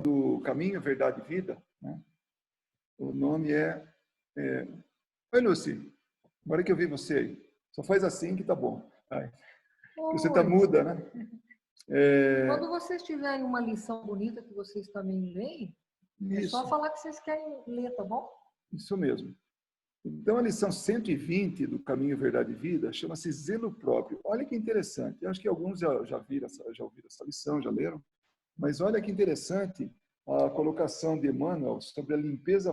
do Caminho, Verdade e Vida, né? O nome Oi, Lucy, agora que eu vi você aí, só faz assim que tá bom. Ai, você tá muda, né? Quando vocês tiverem uma lição bonita que vocês também leem, é só falar que vocês querem ler, tá bom? Isso mesmo. Então, a lição 120 do Caminho, Verdade e Vida chama-se Zelo Próprio. Olha que interessante. Eu acho que alguns já ouviram essa lição, já leram. Mas olha que interessante a colocação de Emmanuel sobre a limpeza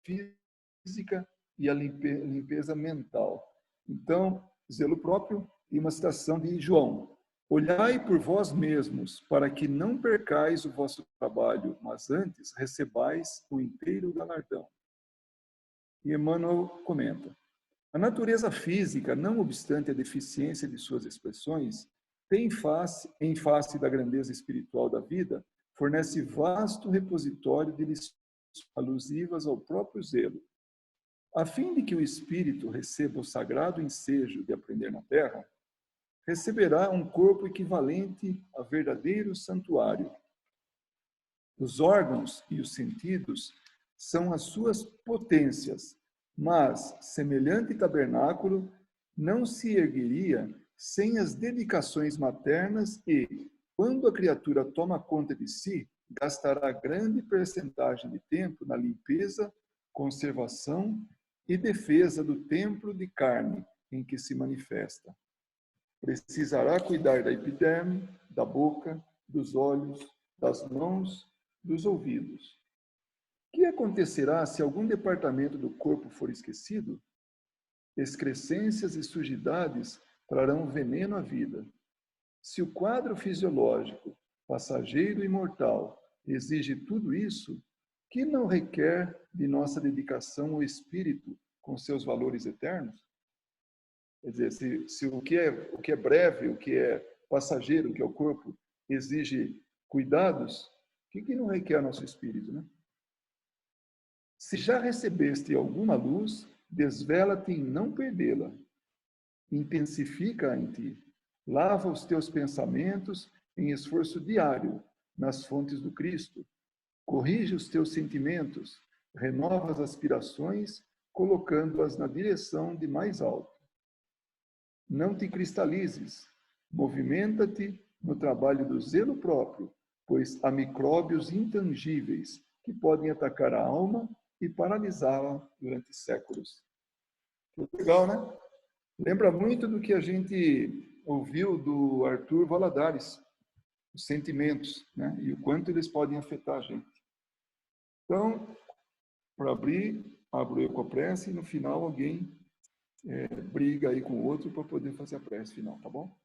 física e a limpeza mental. Então, zelo próprio e uma citação de João. Olhai por vós mesmos, para que não percais o vosso trabalho, mas antes recebais o inteiro galardão. E Emmanuel comenta: a natureza física, não obstante a deficiência de suas expressões, tem em face da grandeza espiritual da vida, fornece vasto repositório de lições alusivas ao próprio zelo. A fim de que o espírito receba o sagrado ensejo de aprender na terra, receberá um corpo equivalente a verdadeiro santuário. Os órgãos e os sentidos são as suas potências, mas semelhante tabernáculo não se ergueria sem as dedicações maternas e, quando a criatura toma conta de si, gastará grande percentagem de tempo na limpeza, conservação e defesa do templo de carne em que se manifesta. Precisará cuidar da epiderme, da boca, dos olhos, das mãos, dos ouvidos. O que acontecerá se algum departamento do corpo for esquecido? Excrescências e sujidades trarão veneno à vida. Se o quadro fisiológico, passageiro e mortal, exige tudo isso, que não requer de nossa dedicação ao espírito com seus valores eternos? Quer dizer, se o que é breve, o que é passageiro, o que é o corpo, exige cuidados, o que não requer nosso espírito, né? Se já recebeste alguma luz, desvela-te em não perdê-la. Intensifica-a em ti. Lava os teus pensamentos em esforço diário nas fontes do Cristo. Corrige os teus sentimentos. Renova as aspirações, colocando-as na direção de mais alto. Não te cristalizes. Movimenta-te no trabalho do zelo próprio, pois há micróbios intangíveis que podem atacar a alma e paralisá-la durante séculos. Legal, né? Lembra muito do que a gente ouviu do Arthur Valadares, os sentimentos, né? E o quanto eles podem afetar a gente. Então, para abrir, abro eu com a prece e no final alguém briga aí com o outro para poder fazer a prece final, tá bom?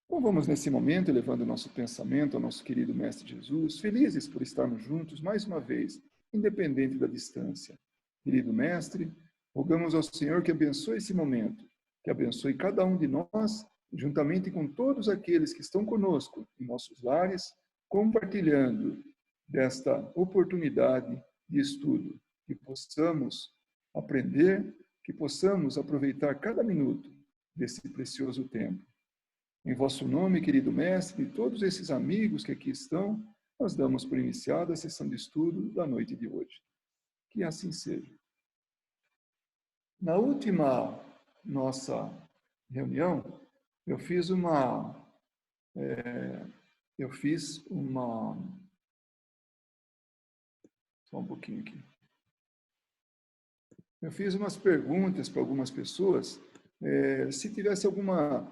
Então vamos nesse momento, elevando o nosso pensamento ao nosso querido Mestre Jesus, felizes por estarmos juntos mais uma vez, independente da distância. Querido Mestre, rogamos ao Senhor que abençoe esse momento, que abençoe cada um de nós, juntamente com todos aqueles que estão conosco em nossos lares, compartilhando desta oportunidade de estudo, que possamos aprender, que possamos aproveitar cada minuto desse precioso tempo. Em vosso nome, querido Mestre, e todos esses amigos que aqui estão, nós damos por iniciada a sessão de estudo da noite de hoje. Que assim seja. Na última nossa reunião, eu fiz uma... Só um pouquinho aqui. Eu fiz umas perguntas para algumas pessoas, se tivesse alguma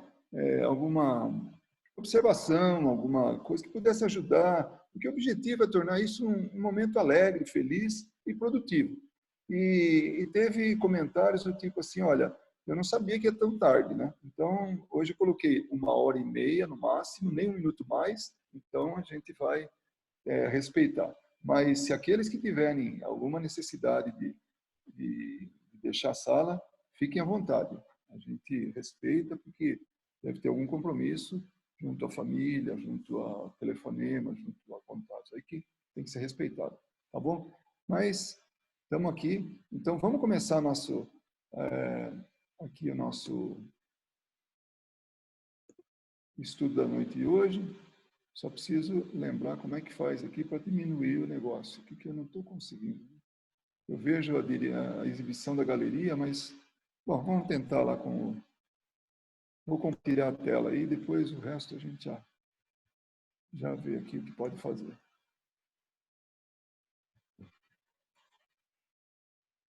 observação, alguma coisa que pudesse ajudar, porque o objetivo é tornar isso um momento alegre, feliz e produtivo. E teve comentários do tipo assim, olha, eu não sabia que é tão tarde, né? Então, hoje eu coloquei 1h30 no máximo, nem 1 minuto mais, então a gente vai respeitar. Mas se aqueles que tiverem alguma necessidade de deixar a sala, fiquem à vontade. A gente respeita, porque deve ter algum compromisso junto à família, junto ao telefonema, junto a contatos, aí que tem que ser respeitado, tá bom? Mas estamos aqui, então vamos começar aqui o nosso estudo da noite de hoje. Só preciso lembrar como é que faz aqui para diminuir o negócio. O que eu não estou conseguindo. Eu vejo a exibição da galeria, mas, bom, vamos tentar lá com o... Vou compartilhar a tela aí, depois o resto a gente já vê aqui o que pode fazer.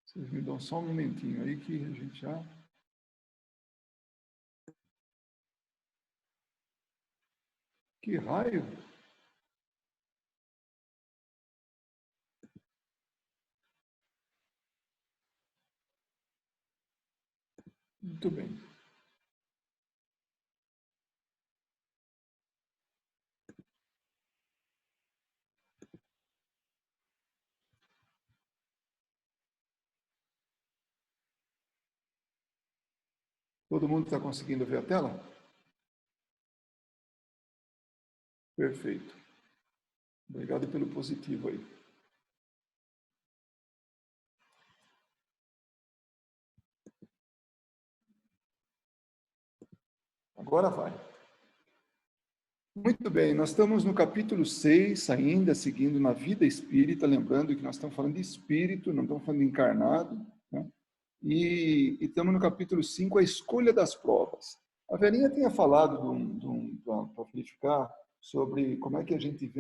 Vocês me dão só um momentinho aí que a gente já... Que raio! Muito bem. Todo mundo está conseguindo ver a tela? Perfeito. Obrigado pelo positivo aí. Agora vai. Muito bem, nós estamos no capítulo 6 ainda, seguindo na vida espírita, lembrando que nós estamos falando de espírito, não estamos falando de encarnado, né? E estamos no capítulo 5, a escolha das provas. A Verinha tinha falado para verificar sobre como é que a gente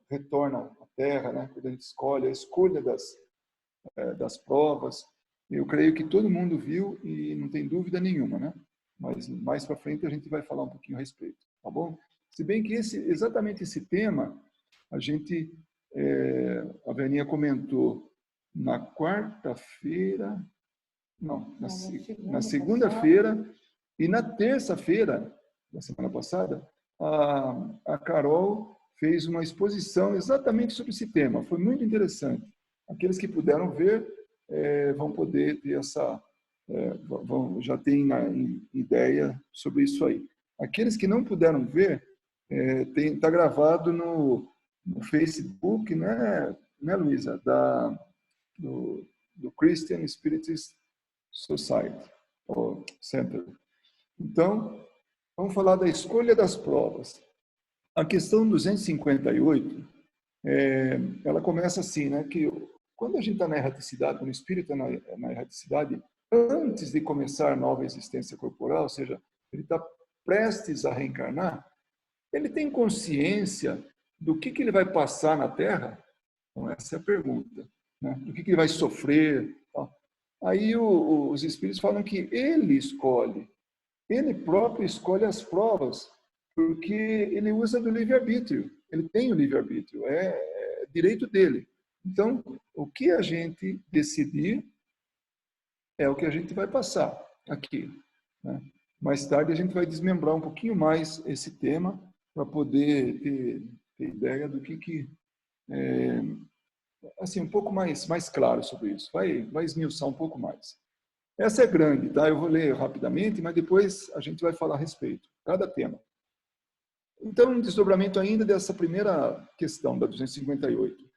retorna à Terra, né? Quando a gente escolhe, a escolha das provas. Eu creio que todo mundo viu e não tem dúvida nenhuma, né? Mas mais para frente a gente vai falar um pouquinho a respeito, tá bom? Se bem que exatamente esse tema, a Verinha comentou na quarta-feira, não, na segunda-feira e na terça-feira da semana passada, a Carol fez uma exposição exatamente sobre esse tema. Foi muito interessante. Aqueles que puderam ver vão poder ter já tem ideia sobre isso aí. Aqueles que não puderam ver, está gravado no Facebook, né, Luísa? Do Christian Spiritist Society, ou Center. Então, vamos falar da escolha das provas. A questão 258, ela começa assim, né, que quando a gente está na erraticidade, quando o espírito está na erraticidade, antes de começar a nova existência corporal, ou seja, ele está prestes a reencarnar, ele tem consciência do que ele vai passar na Terra? Então, essa é a pergunta. Né? Do que ele vai sofrer? Tal. Aí os espíritos falam que ele escolhe, ele próprio escolhe as provas, porque ele usa do livre-arbítrio. Ele tem o livre-arbítrio, é direito dele. Então, o que a gente decidir é o que a gente vai passar aqui. Né? Mais tarde a gente vai desmembrar um pouquinho mais esse tema para poder ter ideia do que assim, um pouco mais claro sobre isso. Vai esmiuçar um pouco mais. Essa é grande, tá? Eu vou ler rapidamente, mas depois a gente vai falar a respeito, cada tema. Então, um desdobramento ainda dessa primeira questão, da 258.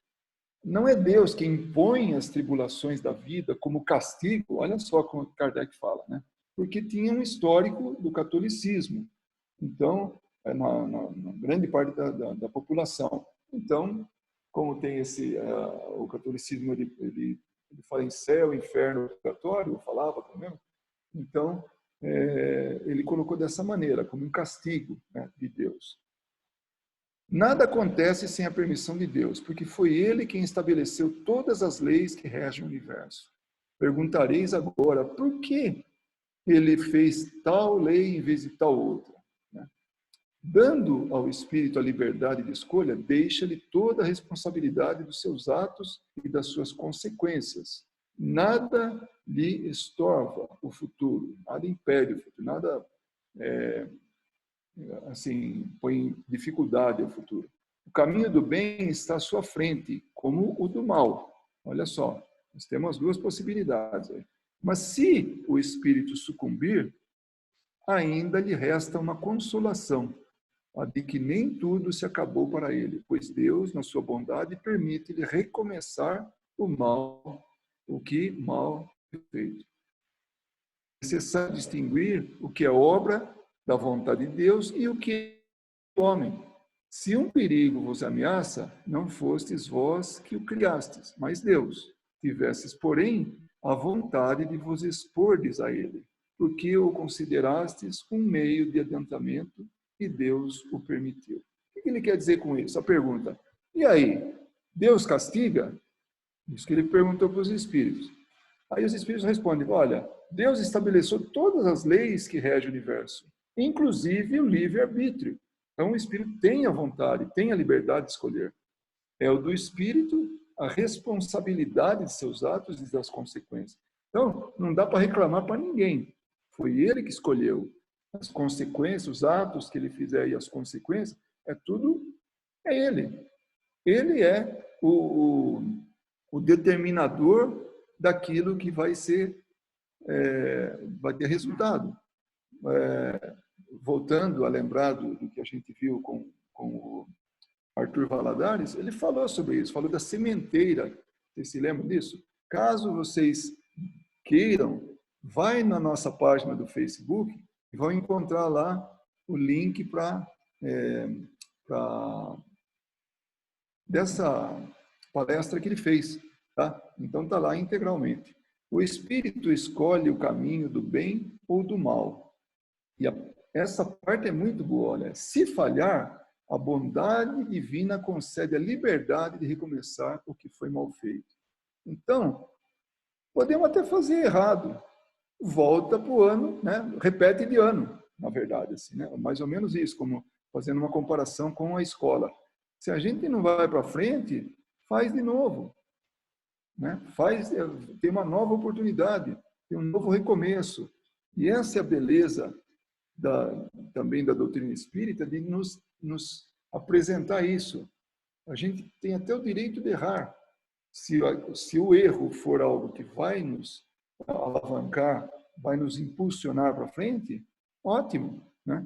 Não é Deus que impõe as tribulações da vida como castigo, olha só como Kardec fala, né? Porque tinha um histórico do catolicismo. Então, na grande parte da população. Então, como tem o catolicismo, ele fala em céu, inferno, purgatório, falava também. Então, ele colocou dessa maneira, como um castigo, né, de Deus. Nada acontece sem a permissão de Deus, porque foi Ele quem estabeleceu todas as leis que regem o universo. Perguntareis agora, por que Ele fez tal lei em vez de tal outra? Dando ao espírito a liberdade de escolha, deixa-lhe toda a responsabilidade dos seus atos e das suas consequências. Nada lhe estorva o futuro, nada impede o futuro, nada assim põe dificuldade ao futuro. O caminho do bem está à sua frente, como o do mal. Olha só, nós temos duas possibilidades aí. Mas se o espírito sucumbir, ainda lhe resta uma consolação, a de que nem tudo se acabou para ele, pois Deus, na sua bondade, permite-lhe recomeçar o que mal feito. É necessário distinguir o que é obra da vontade de Deus e o que é do homem. Se um perigo vos ameaça, não fostes vós que o criastes, mas Deus. Tivestes, porém, a vontade de vos expordes a ele, porque o considerastes um meio de adiantamento e Deus o permitiu. O que ele quer dizer com isso? A pergunta: e aí, Deus castiga? Isso que ele perguntou para os espíritos. Aí os espíritos respondem: olha, Deus estabeleceu todas as leis que regem o universo, inclusive o livre-arbítrio. Então o espírito tem a vontade, tem a liberdade de escolher. É o do espírito a responsabilidade de seus atos e das consequências. Então, não dá para reclamar para ninguém. Foi ele que escolheu. As consequências, os atos que ele fizer e as consequências, é ele. Ele é o determinador daquilo que vai ter resultado. Voltando a lembrar do que a gente viu com o Arthur Valadares, ele falou sobre isso, falou da sementeira. Vocês se lembram disso? Caso vocês queiram, vai na nossa página do Facebook e vão encontrar lá o link dessa palestra que ele fez. Tá? Então está lá integralmente. O espírito escolhe o caminho do bem ou do mal. E essa parte é muito boa. Olha, se falhar, a bondade divina concede a liberdade de recomeçar o que foi mal feito. Então, podemos até fazer errado. Volta para o ano, né? Repete de ano, na verdade. Assim, né? Mais ou menos isso, como fazendo uma comparação com a escola. Se a gente não vai para frente, faz de novo. Né? Tem uma nova oportunidade, tem um novo recomeço. E essa é a beleza também da doutrina espírita, de nos apresentar isso. A gente tem até o direito de errar. Se o erro for algo que vai nos alavancar, vai nos impulsionar para frente, ótimo. Né?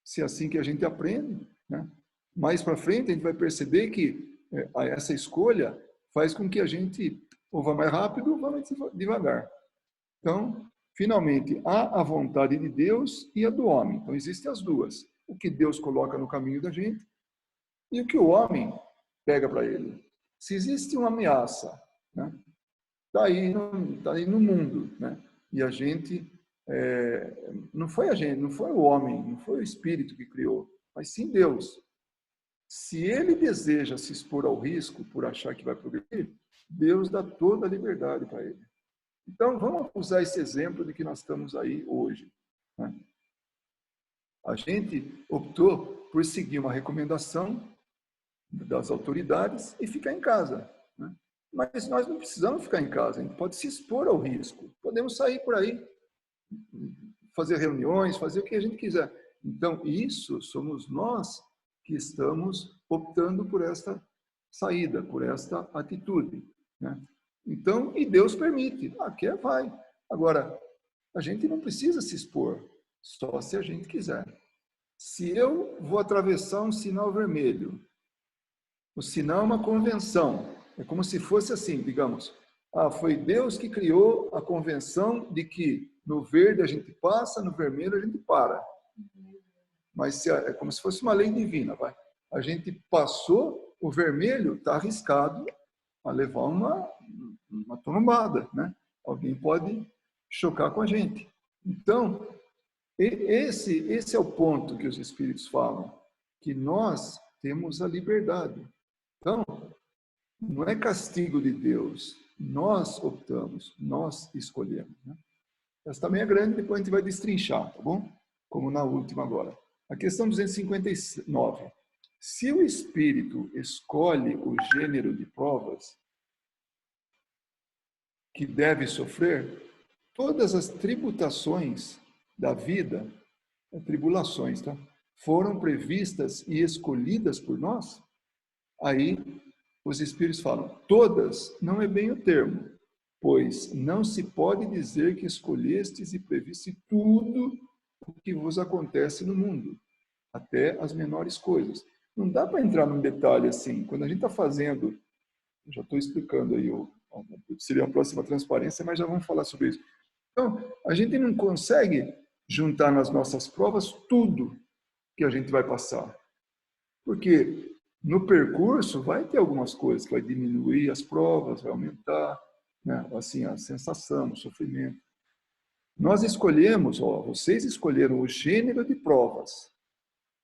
Se é assim que a gente aprende. Né? Mais para frente, a gente vai perceber que essa escolha faz com que a gente ou vá mais rápido ou vá mais devagar. Então, finalmente, há a vontade de Deus e a do homem. Então, existem as duas. O que Deus coloca no caminho da gente e o que o homem pega para ele. Se existe uma ameaça, né, tá aí no mundo, né, e a gente, não foi a gente, não foi o homem, não foi o espírito que criou, mas sim Deus. Se ele deseja se expor ao risco por achar que vai progredir, Deus dá toda a liberdade para ele. Então, vamos usar esse exemplo de que nós estamos aí hoje. Né? A gente optou por seguir uma recomendação das autoridades e ficar em casa. Né? Mas nós não precisamos ficar em casa, a gente pode se expor ao risco. Podemos sair por aí, fazer reuniões, fazer o que a gente quiser. Então, isso somos nós que estamos optando por esta saída, por esta atitude. Né? Então, e Deus permite. Quer, vai. Agora, a gente não precisa se expor, só se a gente quiser. Se eu vou atravessar um sinal vermelho, o sinal é uma convenção. É como se fosse assim, digamos, foi Deus que criou a convenção de que no verde a gente passa, no vermelho a gente para. Mas é como se fosse uma lei divina, vai. A gente passou, o vermelho está arriscado a levar uma trombada, né? Alguém pode chocar com a gente. Então, esse é o ponto que os espíritos falam, que nós temos a liberdade. Então, não é castigo de Deus, nós optamos, nós escolhemos. Né? Essa também é grande, depois a gente vai destrinchar, tá bom? Como na última agora. A questão 259. Se o espírito escolhe o gênero de provas que deve sofrer, todas as tributações da vida, tribulações, tá? Foram previstas e escolhidas por nós? Aí os espíritos falam, todas não é bem o termo, pois não se pode dizer que escolhestes e previste tudo o que vos acontece no mundo, até as menores coisas. Não dá para entrar num detalhe assim. Quando a gente está fazendo, já estou explicando aí, seria a próxima transparência, mas já vamos falar sobre isso. Então, a gente não consegue juntar nas nossas provas tudo que a gente vai passar. Porque no percurso vai ter algumas coisas que vai diminuir as provas, vai aumentar, né? Assim, a sensação, o sofrimento. Nós escolhemos, vocês escolheram o gênero de provas.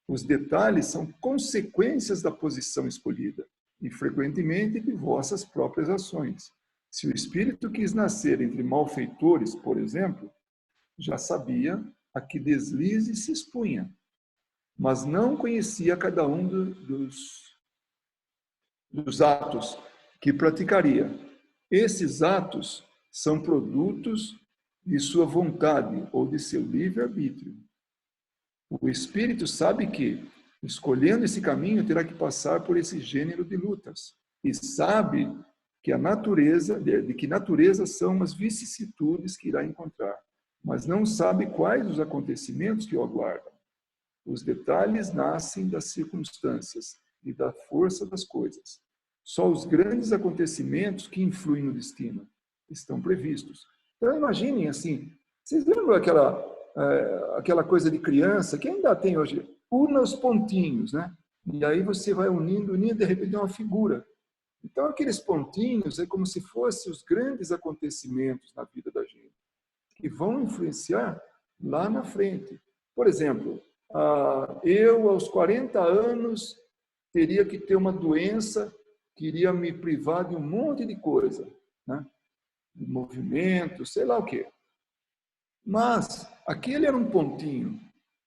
Os detalhes são consequências da posição escolhida e, frequentemente, de vossas próprias ações. Se o espírito quis nascer entre malfeitores, por exemplo, já sabia a que deslize se expunha, mas não conhecia cada um dos atos que praticaria. Esses atos são produtos de sua vontade ou de seu livre-arbítrio. O espírito sabe que, escolhendo esse caminho, terá que passar por esse gênero de lutas. E sabe que de que natureza são as vicissitudes que irá encontrar, mas não sabe quais os acontecimentos que o aguardam. Os detalhes nascem das circunstâncias e da força das coisas. Só os grandes acontecimentos que influem no destino estão previstos. Então, imaginem assim, vocês lembram aquela coisa de criança, que ainda tem hoje, una os pontinhos, né? E aí você vai unindo, de repente é uma figura. Então, aqueles pontinhos é como se fossem os grandes acontecimentos na vida da gente, que vão influenciar lá na frente. Por exemplo, eu, aos 40 anos, teria que ter uma doença que iria me privar de um monte de coisa, né? De movimento, sei lá o quê. Mas aquele era um pontinho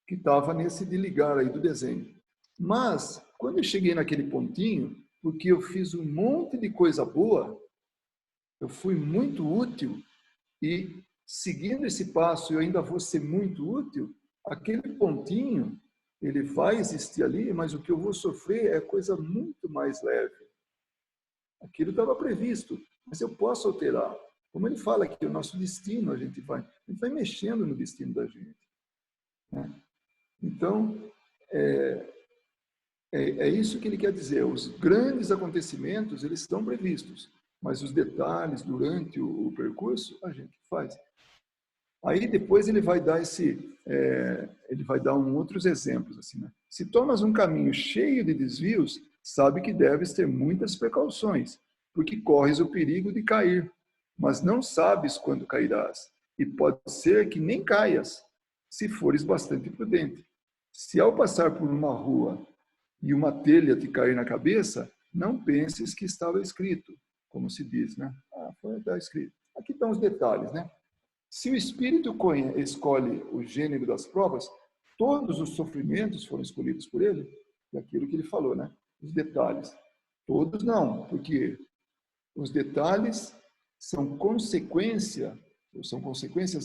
que estava nesse de ligar aí do desenho. Mas, quando eu cheguei naquele pontinho, porque eu fiz um monte de coisa boa, eu fui muito útil e, seguindo esse passo, eu ainda vou ser muito útil, aquele pontinho, ele vai existir ali, mas o que eu vou sofrer é coisa muito mais leve. Aquilo estava previsto, mas eu posso alterar. Como ele fala aqui, o nosso destino, a gente vai mexendo no destino da gente, né? Então, é isso que ele quer dizer. Os grandes acontecimentos, eles estão previstos, mas os detalhes durante o percurso, a gente faz. Aí depois ele vai dar outros exemplos assim, né? Se tomas um caminho cheio de desvios, sabe que deves ter muitas precauções, porque corres o perigo de cair, mas não sabes quando cairás, e pode ser que nem caias, se fores bastante prudente. Se ao passar por uma rua e uma telha te cair na cabeça, não penses que estava escrito, como se diz, né? Foi escrito. Aqui estão os detalhes, né? Se o espírito escolhe o gênero das provas, todos os sofrimentos foram escolhidos por ele, é aquilo que ele falou, né? Os detalhes. Todos não, porque os detalhes são consequências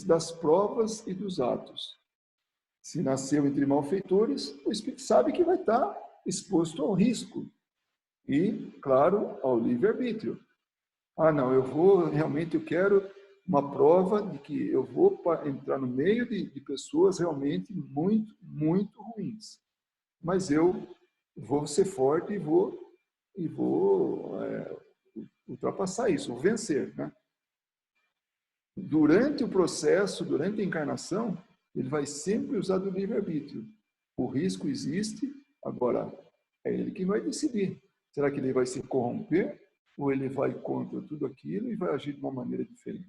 das provas e dos atos. Se nasceu entre malfeitores, o espírito sabe que vai estar exposto ao risco e, claro, ao livre-arbítrio. Não, eu quero uma prova de que eu vou entrar no meio de pessoas realmente muito, muito ruins. Mas eu vou ser forte e vou ultrapassar isso, vou vencer, né? Durante o processo, durante a encarnação, ele vai sempre usar do livre-arbítrio. O risco existe, agora é ele que vai decidir. Será que ele vai se corromper ou ele vai contra tudo aquilo e vai agir de uma maneira diferente?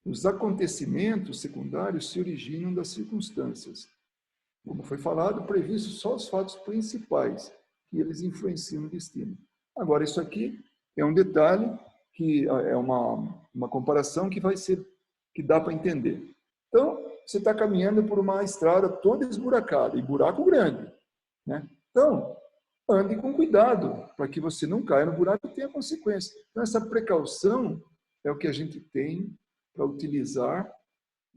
Os acontecimentos secundários se originam das circunstâncias. Como foi falado, previsto só os fatos principais que eles influenciam no destino. Agora, isso aqui é um detalhe que é uma comparação que dá para entender. Então, você está caminhando por uma estrada toda esburacada, e buraco grande, né? Então, ande com cuidado, para que você não caia no buraco e tenha consequência. Então, essa precaução é o que a gente tem para utilizar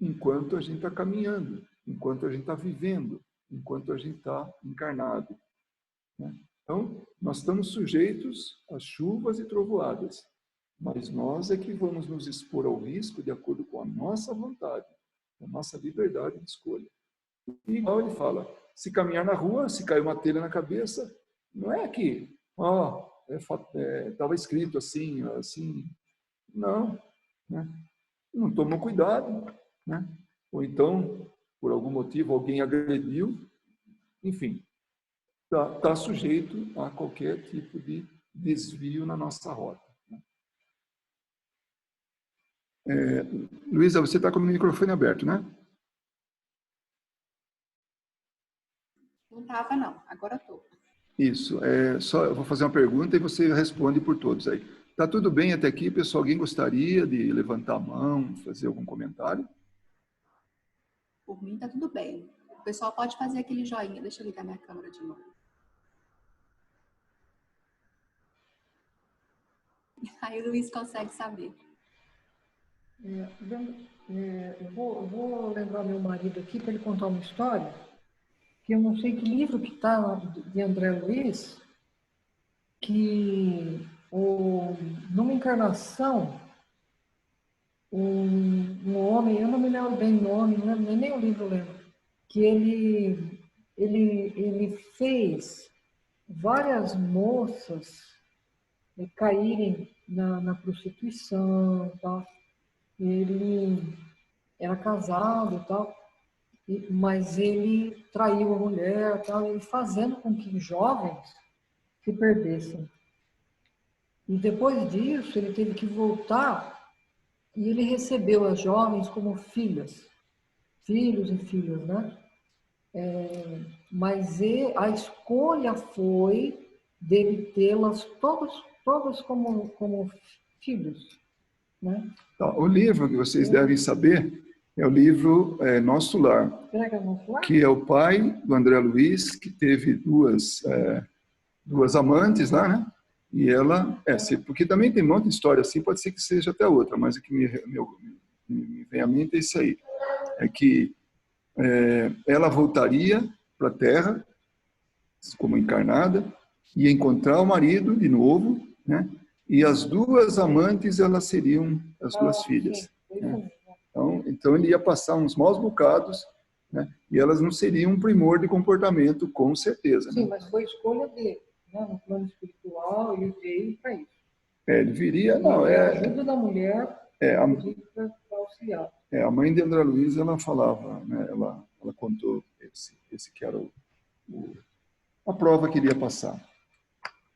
enquanto a gente está caminhando, enquanto a gente está vivendo, enquanto a gente está encarnado, né? Então, nós estamos sujeitos a chuvas e trovoadas, mas nós é que vamos nos expor ao risco de acordo com a nossa vontade, a nossa liberdade de escolha. E igual ele fala, se caminhar na rua, se cair uma telha na cabeça, não é que, estava escrito assim, não, né? Não tomou cuidado, né? Ou então, por algum motivo, alguém agrediu, enfim. tá sujeito a qualquer tipo de desvio na nossa rota. Luísa, você está com o microfone aberto, né? Não estava, não. Agora estou. Isso. Só eu vou fazer uma pergunta e você responde por todos aí. Tá tudo bem até aqui, pessoal? Alguém gostaria de levantar a mão, fazer algum comentário? Por mim, está tudo bem. O pessoal pode fazer aquele joinha. Deixa eu ligar minha câmera de novo. Aí o Luiz consegue saber. Eu vou lembrar meu marido aqui para ele contar uma história, que eu não sei que livro que está, de André Luiz, que numa encarnação, um homem, eu não me lembro bem o nome, não lembro, nem o livro eu lembro, que ele fez várias moças caírem na prostituição, tá? Ele era casado e tal, mas ele traiu a mulher, tal, ele fazendo com que jovens se perdessem. E depois disso, ele teve que voltar e ele recebeu as jovens como filhos e filhas, né? Mas a escolha foi dele tê-las todas como filhos, né? Então, o livro que vocês devem saber é o livro Nosso Lar, que é o pai do André Luiz, que teve duas amantes lá, né? E ela, porque também tem um monte de história assim, pode ser que seja até outra, mas o que me vem à mente é isso aí, é que ela voltaria para a Terra, como encarnada, ia encontrar o marido de novo, né? E as duas amantes, elas seriam as duas filhas. Né? Então, ele ia passar uns maus bocados, né? E elas não seriam um primor de comportamento, com certeza. Sim, né? mas foi escolha dele. Né? No plano espiritual, ele veio para isso. Ele viria... Não, a ajuda da mulher para auxiliar. A mãe de André Luiz, ela falava, né? Ela contou esse que era a prova que ele ia passar.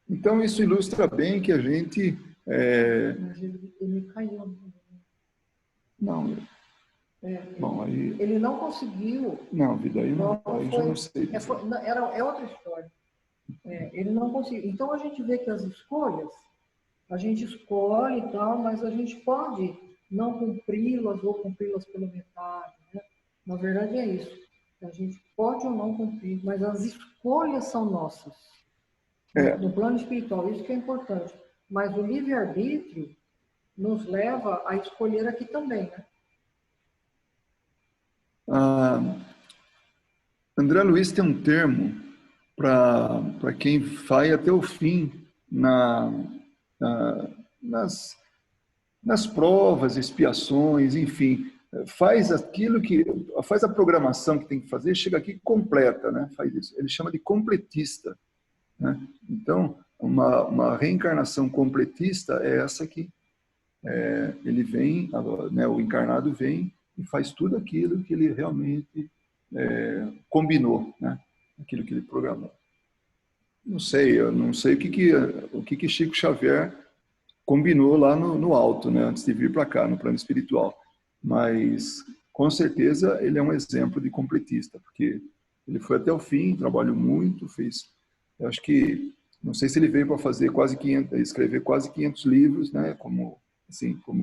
Então, isso ilustra bem que a gente... Mas ele caiu. Não. Bom, aí... Ele não conseguiu... Não, vida, aí já não sei. É outra história. Ele não conseguiu. Então, a gente vê que as escolhas, a gente escolhe e tal, mas a gente pode não cumpri-las ou cumpri-las pela metade. Né? Na verdade, é isso. A gente pode ou não cumprir, mas as escolhas são nossas. No plano espiritual, isso que é importante. Mas o livre-arbítrio nos leva a escolher aqui também, né? André Luiz tem um termo para quem vai até o fim nas provas, expiações, enfim, faz a programação que tem que fazer, chega aqui completa, né? Faz isso. Ele chama de completista. Né? Então, uma reencarnação completista é essa aqui. Ele vem, né, o encarnado vem e faz tudo aquilo que ele realmente combinou, né? Aquilo que ele programou. Eu não sei o que Chico Xavier combinou lá no alto, né, antes de vir para cá, no plano espiritual. Mas, com certeza, ele é um exemplo de completista, porque ele foi até o fim, trabalhou muito, fez... Eu acho que, não sei se ele veio para fazer escrever quase 500 livros, né, como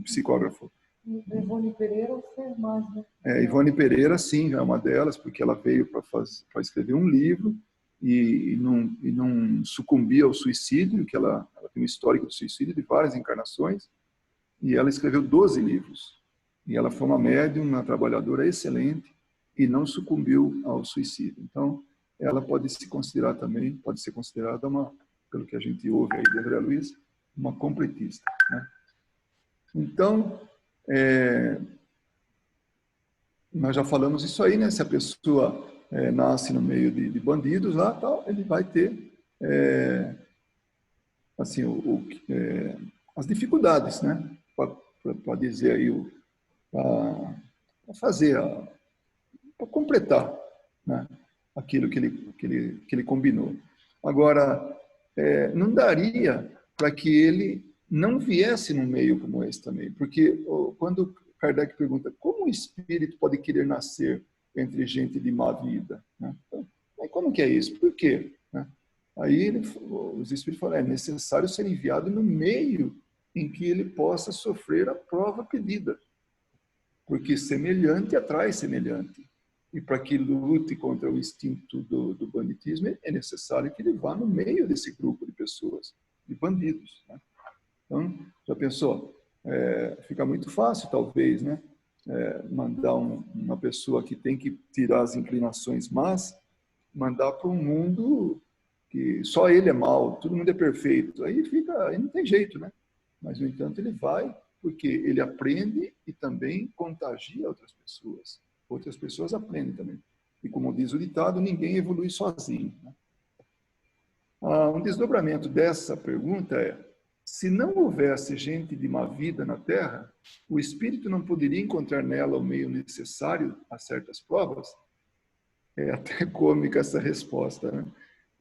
psicógrafo. Ivone Pereira fez mais, né? Ivone Pereira, sim, é uma delas, porque ela veio para escrever um livro e não sucumbia ao suicídio, que ela tem um histórico de suicídio de várias encarnações, e ela escreveu 12 livros. E ela foi uma médium, uma trabalhadora excelente, e não sucumbiu ao suicídio. Então, ela pode ser considerada, pelo que a gente ouve aí de André Luiz, uma completista. Né? Então, nós já falamos isso aí, né? Se a pessoa nasce no meio de bandidos lá, tal, ele vai ter assim, as dificuldades, né? Para dizer aí, para fazer, para completar, né? Aquilo que ele combinou. Agora, não daria para que ele não viesse num meio como esse também, porque quando Kardec pergunta como o espírito pode querer nascer entre gente de má vida, né? Então, mas como que é isso? Por quê? Né? Aí os espíritos falam, é necessário ser enviado no meio em que ele possa sofrer a prova pedida, porque semelhante atrai semelhante. E para que lute contra o instinto do banditismo, é necessário que ele vá no meio desse grupo de pessoas, de bandidos. Né? Então, já pensou? Fica muito fácil, talvez, né? Mandar uma pessoa que tem que tirar as inclinações más, mandar para um mundo que só ele é mau, todo mundo é perfeito. Aí não tem jeito, né? Mas, no entanto, ele vai porque ele aprende e também contagia outras pessoas. Outras pessoas aprendem também. E como diz o ditado, ninguém evolui sozinho. Né? Um desdobramento dessa pergunta é: se não houvesse gente de má vida na Terra, o espírito não poderia encontrar nela o meio necessário a certas provas? É até cômica essa resposta, né?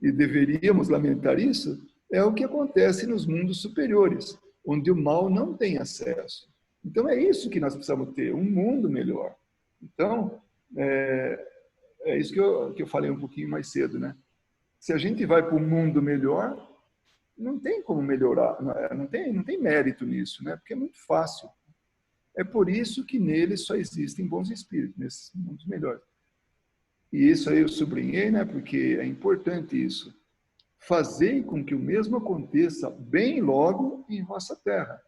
E deveríamos lamentar isso? É o que acontece nos mundos superiores, onde o mal não tem acesso. Então, é isso que nós precisamos ter, um mundo melhor. Então, é isso que eu falei um pouquinho mais cedo, né? Se a gente vai para um mundo melhor, não tem como melhorar, não tem mérito nisso, né? Porque é muito fácil. É por isso que neles só existem bons espíritos, nesses mundos melhores. E isso aí eu sublinhei, né? Porque é importante isso. Fazei com que o mesmo aconteça bem logo em vossa terra.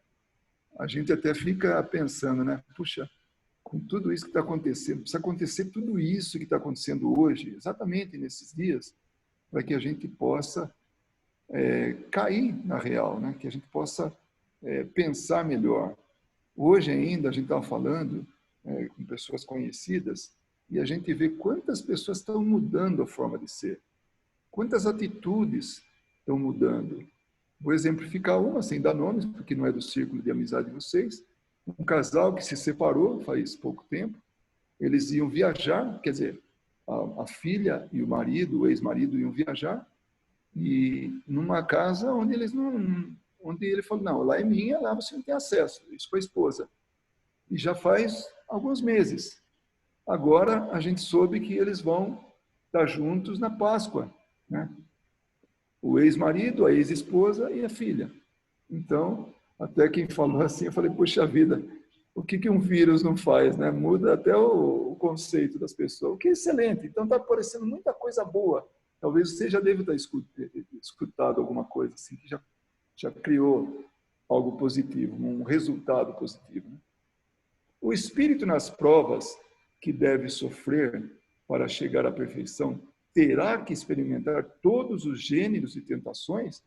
A gente até fica pensando, né? Puxa, com tudo isso que está acontecendo, precisa acontecer tudo isso que está acontecendo hoje, exatamente nesses dias, para que a gente possa cair na real, né? Que a gente possa pensar melhor. Hoje ainda a gente estava falando com pessoas conhecidas e a gente vê quantas pessoas estão mudando a forma de ser, quantas atitudes estão mudando. Vou exemplificar uma, sem dar nomes, porque não é do círculo de amizade de vocês. Um casal que se separou faz pouco tempo, eles iam viajar, quer dizer, a filha e o marido, o ex-marido, iam viajar, e numa casa onde eles não... Onde ele falou, não, lá é minha, lá você não tem acesso. Isso com a esposa. E já faz alguns meses. Agora a gente soube que eles vão estar juntos na Páscoa, né? O ex-marido, a ex-esposa e a filha. Então, até quem falou assim, eu falei, puxa vida, o que um vírus não faz, né? Muda até o conceito das pessoas, o que é excelente. Então, está aparecendo muita coisa boa. Talvez você já deva ter escutado alguma coisa assim, que já criou algo positivo, um resultado positivo. Né? O espírito nas provas que deve sofrer para chegar à perfeição terá que experimentar todos os gêneros de tentações,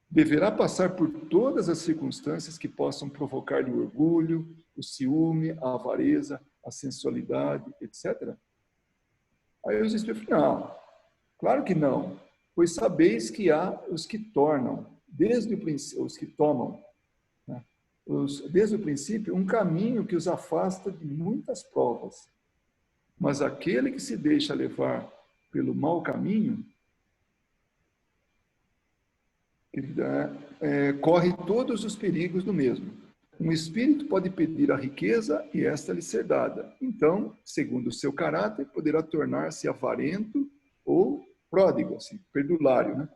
deverá passar por todas as circunstâncias que possam provocar-lhe o orgulho, o ciúme, a avareza, a sensualidade, etc. Aí os espíritos falam, não, claro que não, pois sabeis que há os que tornam, desde o princípio, os que tomam, né, desde o princípio, um caminho que os afasta de muitas provas. Mas aquele que se deixa levar pelo mau caminho, corre todos os perigos do mesmo. Um espírito pode pedir a riqueza e esta lhe ser dada. Então, segundo o seu caráter, poderá tornar-se avarento ou pródigo, assim, perdulário, né?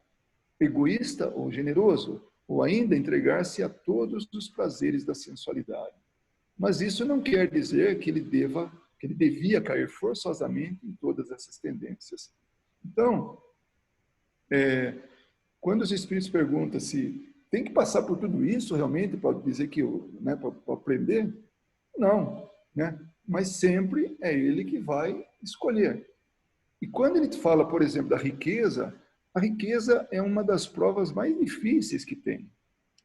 Egoísta ou generoso, ou ainda entregar-se a todos os prazeres da sensualidade. Mas isso não quer dizer que ele devia cair forçosamente em todas essas tendências. Então, quando os espíritos perguntam se tem que passar por tudo isso realmente para dizer que, né, para aprender, não, né? Mas sempre é ele que vai escolher. E quando ele fala, por exemplo, da riqueza, a riqueza é uma das provas mais difíceis que tem.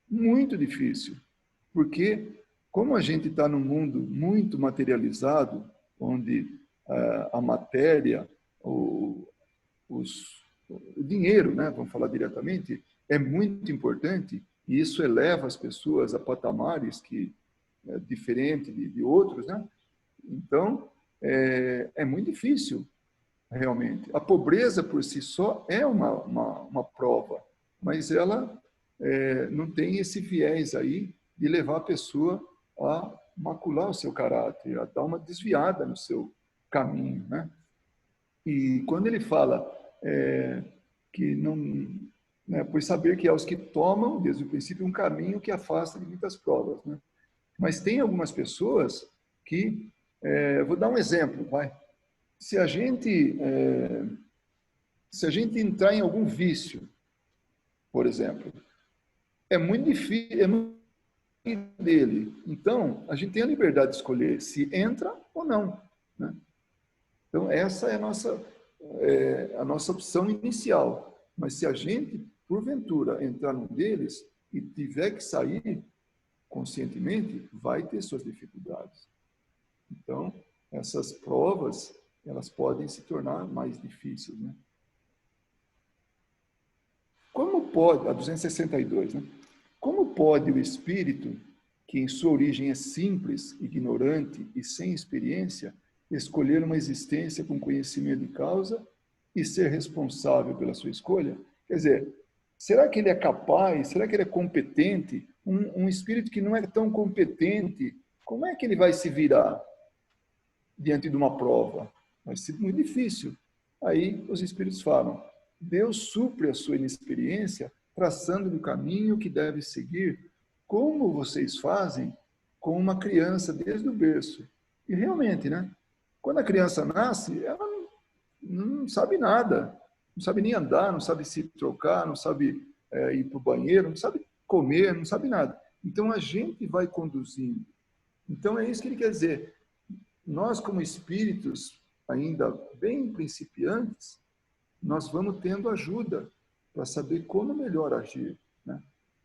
Muito difícil. Porque, como a gente está num mundo muito materializado, onde a matéria, o dinheiro, né, vamos falar diretamente, é muito importante, e isso eleva as pessoas a patamares que diferente de outros, né? Então, é muito difícil realmente. A pobreza por si só é uma prova, mas ela não tem esse viés aí de levar a pessoa a macular o seu caráter, a dar uma desviada no seu caminho, né? E quando ele fala que não, né, pois saber que há os que tomam desde o princípio um caminho que afasta de muitas provas, né? Mas tem algumas pessoas que, vou dar um exemplo, vai. Se a gente entrar em algum vício, por exemplo, é muito difícil, dele. Então, a gente tem a liberdade de escolher se entra ou não, né? Então, essa é a nossa opção inicial. Mas se a gente, porventura, entrar num deles e tiver que sair conscientemente, vai ter suas dificuldades. Então, essas provas, elas podem se tornar mais difíceis, né? Como pode, a 262, né? Como pode o espírito, que em sua origem é simples, ignorante e sem experiência, escolher uma existência com conhecimento de causa e ser responsável pela sua escolha? Quer dizer, será que ele é capaz, será que ele é competente? Um espírito que não é tão competente, como é que ele vai se virar diante de uma prova? Vai ser muito difícil. Aí os espíritos falam, Deus supre a sua inexperiência, traçando-lhe o caminho que deve seguir, como vocês fazem com uma criança desde o berço. E realmente, né? Quando a criança nasce, ela não sabe nada, não sabe nem andar, não sabe se trocar, não sabe ir para o banheiro, não sabe comer, não sabe nada. Então a gente vai conduzindo. Então é isso que ele quer dizer. Nós, como espíritos ainda bem principiantes, nós vamos tendo ajuda para saber como melhor agir, né?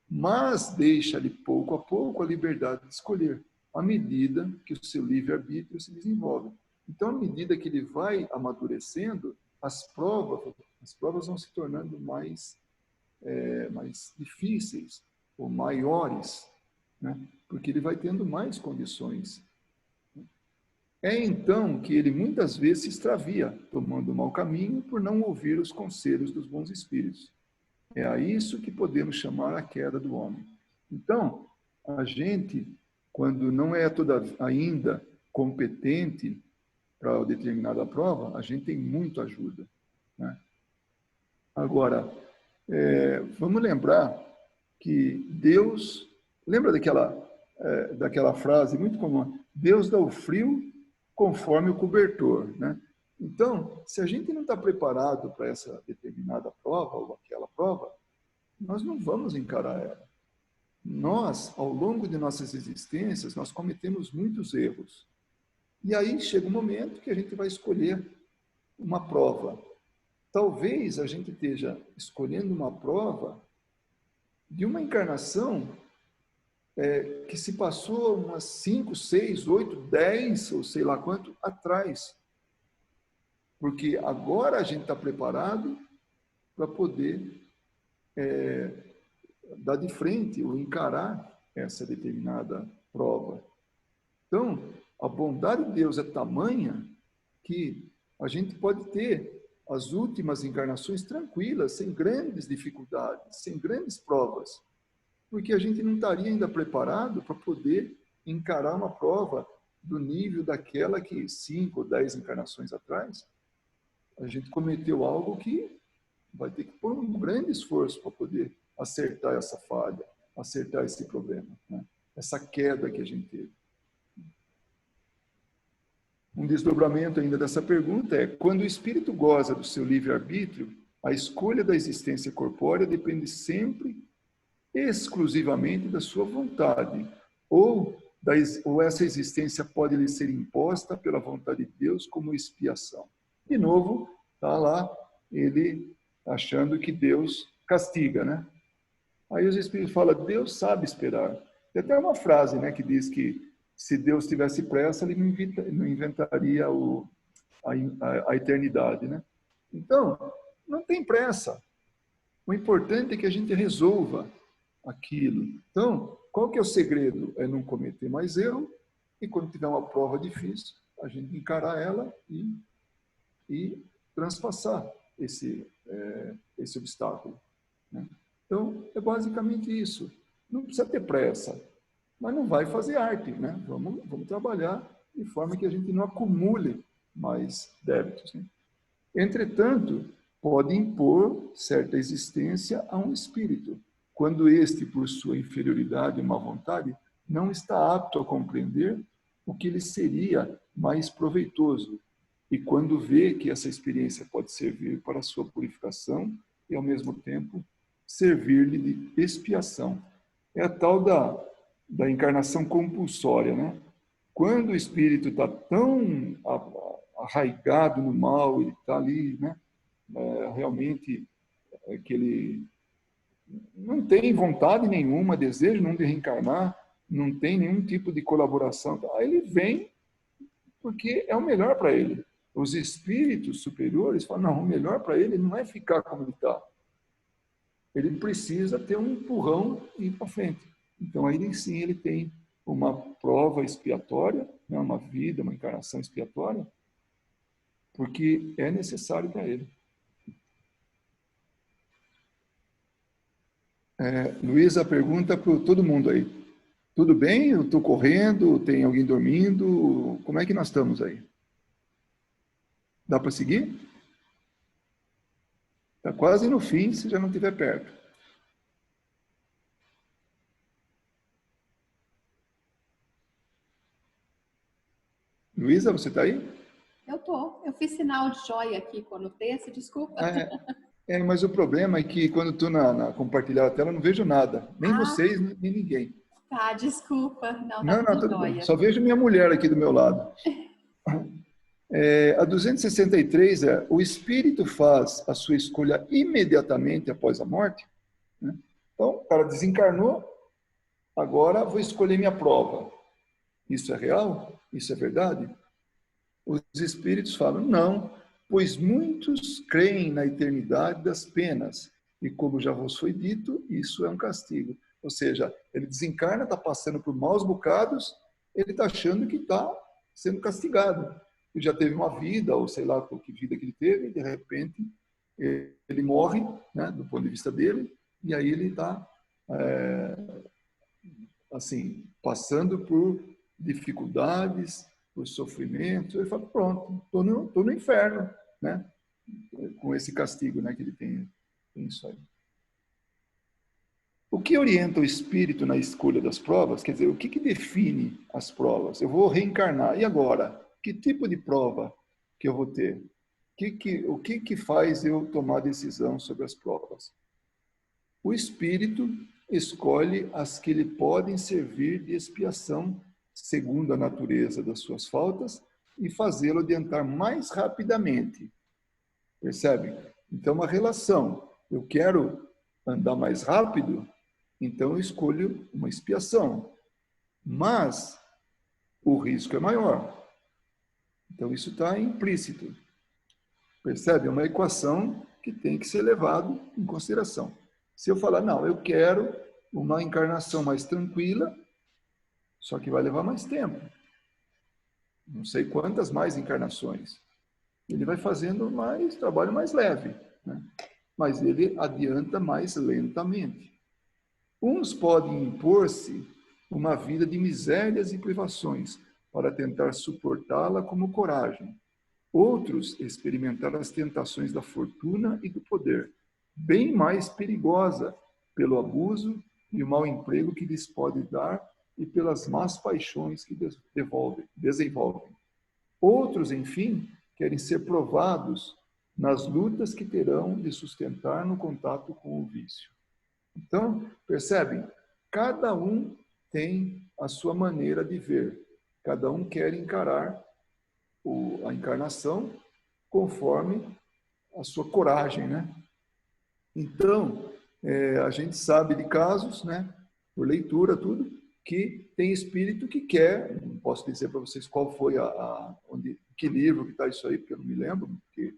Mas deixa-lhe pouco a pouco a liberdade de escolher, à medida que o seu livre-arbítrio se desenvolve. Então, à medida que ele vai amadurecendo, as provas vão se tornando mais difíceis ou maiores, né? Porque ele vai tendo mais condições. É então que ele muitas vezes se extravia, tomando o mau caminho por não ouvir os conselhos dos bons espíritos. É a isso que podemos chamar a queda do homem. Então, a gente, quando não é ainda competente para determinada prova, a gente tem muito ajuda, né? Agora, vamos lembrar que Deus, lembra daquela frase muito comum, Deus dá o frio conforme o cobertor, né? Então, se a gente não está preparado para essa determinada prova ou aquela prova, nós não vamos encarar ela. Nós, ao longo de nossas existências, nós cometemos muitos erros. E aí chega um momento que a gente vai escolher uma prova. Talvez a gente esteja escolhendo uma prova de uma encarnação que se passou umas 5, 6, 8, 10, ou sei lá quanto, atrás. Porque agora a gente está preparado para poder dar de frente ou encarar essa determinada prova. Então, a bondade de Deus é tamanha que a gente pode ter as últimas encarnações tranquilas, sem grandes dificuldades, sem grandes provas, porque a gente não estaria ainda preparado para poder encarar uma prova do nível daquela que 5 ou 10 encarnações atrás a gente cometeu algo que vai ter que pôr um grande esforço para poder acertar essa falha, acertar esse problema, né? Essa queda que a gente teve. Um desdobramento ainda dessa pergunta é: quando o espírito goza do seu livre-arbítrio, a escolha da existência corpórea depende sempre, exclusivamente da sua vontade, ou essa existência pode lhe ser imposta pela vontade de Deus como expiação. De novo, está lá ele achando que Deus castiga, né? Aí os espíritos falam, Deus sabe esperar. Tem até uma frase, né, que diz que se Deus tivesse pressa, ele não inventaria a eternidade, né? Então, não tem pressa. O importante é que a gente resolva aquilo. Então, qual que é o segredo? É não cometer mais erro e quando tiver uma prova difícil, a gente encarar ela e transpassar esse obstáculo, né? Então, é basicamente isso. Não precisa ter pressa, mas não vai fazer arte, né? Vamos trabalhar de forma que a gente não acumule mais débitos, né? Entretanto, pode impor certa existência a um espírito, quando este, por sua inferioridade e má vontade, não está apto a compreender o que lhe seria mais proveitoso, e quando vê que essa experiência pode servir para a sua purificação e, ao mesmo tempo, servir-lhe de expiação. É a tal da encarnação compulsória, né? Quando o espírito está tão arraigado no mal, ele está ali, né? Realmente que ele não tem vontade nenhuma, desejo nenhum de reencarnar, não tem nenhum tipo de colaboração, aí ele vem porque é o melhor para ele. Os espíritos superiores falam, não, o melhor para ele não é ficar como ele está. Ele precisa ter um empurrão e ir para frente. Então, aí sim ele tem uma prova expiatória, né, uma vida, uma encarnação expiatória, porque é necessário para ele. Luísa pergunta para todo mundo aí. Tudo bem? Eu estou correndo? Tem alguém dormindo? Como é que nós estamos aí? Dá para seguir? Está quase no fim, se já não estiver perto. Luísa, você está aí? Eu tô. Eu fiz sinal de joia aqui quando texto, desculpa. Mas o problema é que quando estou na compartilhar a tela, eu não vejo nada. Nem vocês, nem ninguém. Tá, desculpa. Não, tá Não, tudo tudo bem. jóia. Só vejo minha mulher aqui do meu lado. A 263 o espírito faz a sua escolha imediatamente após a morte, né? Então, o cara desencarnou, agora vou escolher minha prova. Isso é real? Isso é verdade? Os espíritos falam, não, pois muitos creem na eternidade das penas, e como já vos foi dito, isso é um castigo. Ou seja, ele desencarna, está passando por maus bocados, ele está achando que está sendo castigado. Ele já teve uma vida, ou sei lá qual que vida que ele teve, e de repente ele morre, né, do ponto de vista dele, e aí ele está, assim, passando por dificuldades, por sofrimento. Ele fala, pronto, estou no inferno, né, com esse castigo, né, que ele tem isso aí. O que orienta o espírito na escolha das provas? Quer dizer, o que define as provas? Eu vou reencarnar, e agora? Que tipo de prova que eu vou ter? O que faz eu tomar decisão sobre as provas? O espírito escolhe as que lhe podem servir de expiação, segundo a natureza das suas faltas, e fazê-lo adiantar mais rapidamente. Percebe? Então, uma relação. Eu quero andar mais rápido, então eu escolho uma expiação. Mas o risco é maior. Então, isso está implícito. Percebe? É uma equação que tem que ser levada em consideração. Se eu falar, não, eu quero uma encarnação mais tranquila, só que vai levar mais tempo. Não sei quantas mais encarnações. Ele vai fazendo mais trabalho mais leve, né? Mas ele adianta mais lentamente. Uns podem impor-se uma vida de misérias e privações para tentar suportá-la como coragem. Outros experimentar as tentações da fortuna e do poder, bem mais perigosa pelo abuso e o mau emprego que lhes pode dar e pelas más paixões que desenvolvem. Outros, enfim, querem ser provados nas lutas que terão de sustentar no contato com o vício. Então, percebem? Cada um tem a sua maneira de ver. Cada um quer encarar a encarnação conforme a sua coragem, né? Então, a gente sabe de casos, né, por leitura, tudo, que tem espírito que quer, não posso dizer para vocês qual foi que livro que está isso aí, porque eu não me lembro, porque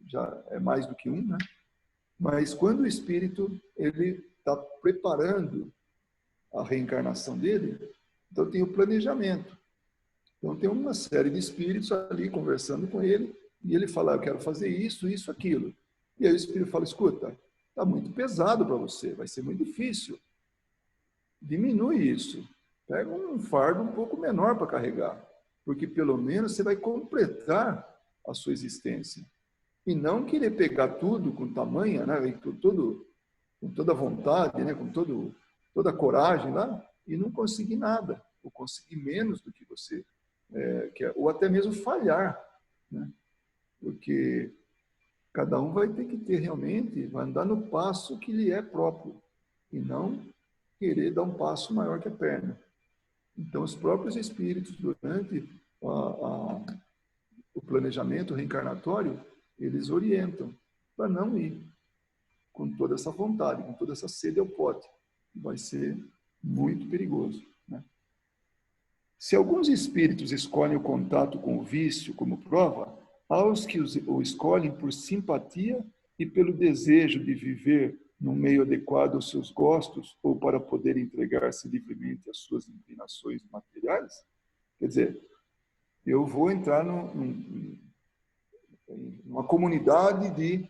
já é mais do que um, né? Mas quando o espírito ele está preparando a reencarnação dele, então tem o planejamento. Então tem uma série de espíritos ali conversando com ele E ele fala, eu quero fazer isso, isso, aquilo. E aí o Espírito fala, escuta, está muito pesado para você, vai ser muito difícil. Diminui isso. Pega um fardo um pouco menor para carregar, porque pelo menos você vai completar a sua existência. E não querer pegar tudo com tamanha, né, com toda a vontade, né, com toda a coragem lá, e não conseguir nada, ou conseguir menos do que você quer, ou até mesmo falhar, né? Porque cada um vai ter que ter realmente, vai andar no passo que lhe é próprio, e não querer dar um passo maior que a perna. Então, os próprios espíritos, durante o planejamento reencarnatório, eles orientam para não ir com toda essa vontade, com toda essa sede ao pote. Vai ser muito perigoso, né? Se alguns espíritos escolhem o contato com o vício como prova, há os que o escolhem por simpatia e pelo desejo de viver no meio adequado aos seus gostos ou para poder entregar-se livremente às suas inclinações materiais. Quer dizer, eu vou entrar numa comunidade de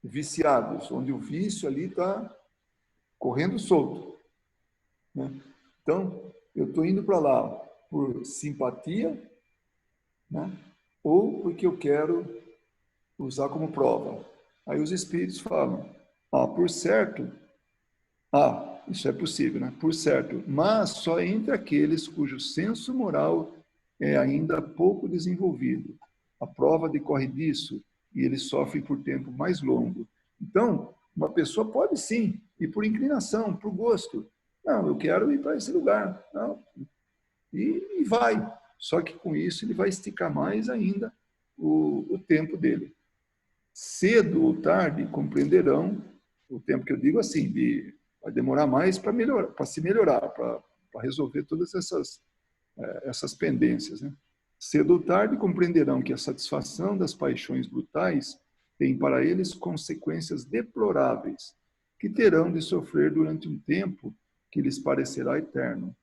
viciados, onde o vício ali está correndo solto, né? Então, eu estou indo para lá por simpatia, né? Ou porque eu quero usar como prova. Aí os espíritos falam, por certo, isso é possível, né? Por certo, mas só entre aqueles cujo senso moral é ainda pouco desenvolvido. A prova decorre disso e eles sofrem por tempo mais longo. Então, uma pessoa pode sim ir por inclinação, por gosto. Não, eu quero ir para esse lugar. Não, e vai. Só que com isso ele vai esticar mais ainda o tempo dele. Cedo ou tarde compreenderão, o tempo que eu digo assim, vai demorar mais para melhorar, para se melhorar, para resolver todas essas pendências, né? Cedo ou tarde compreenderão que a satisfação das paixões brutais tem para eles consequências deploráveis, que terão de sofrer durante um tempo que lhes parecerá eterno.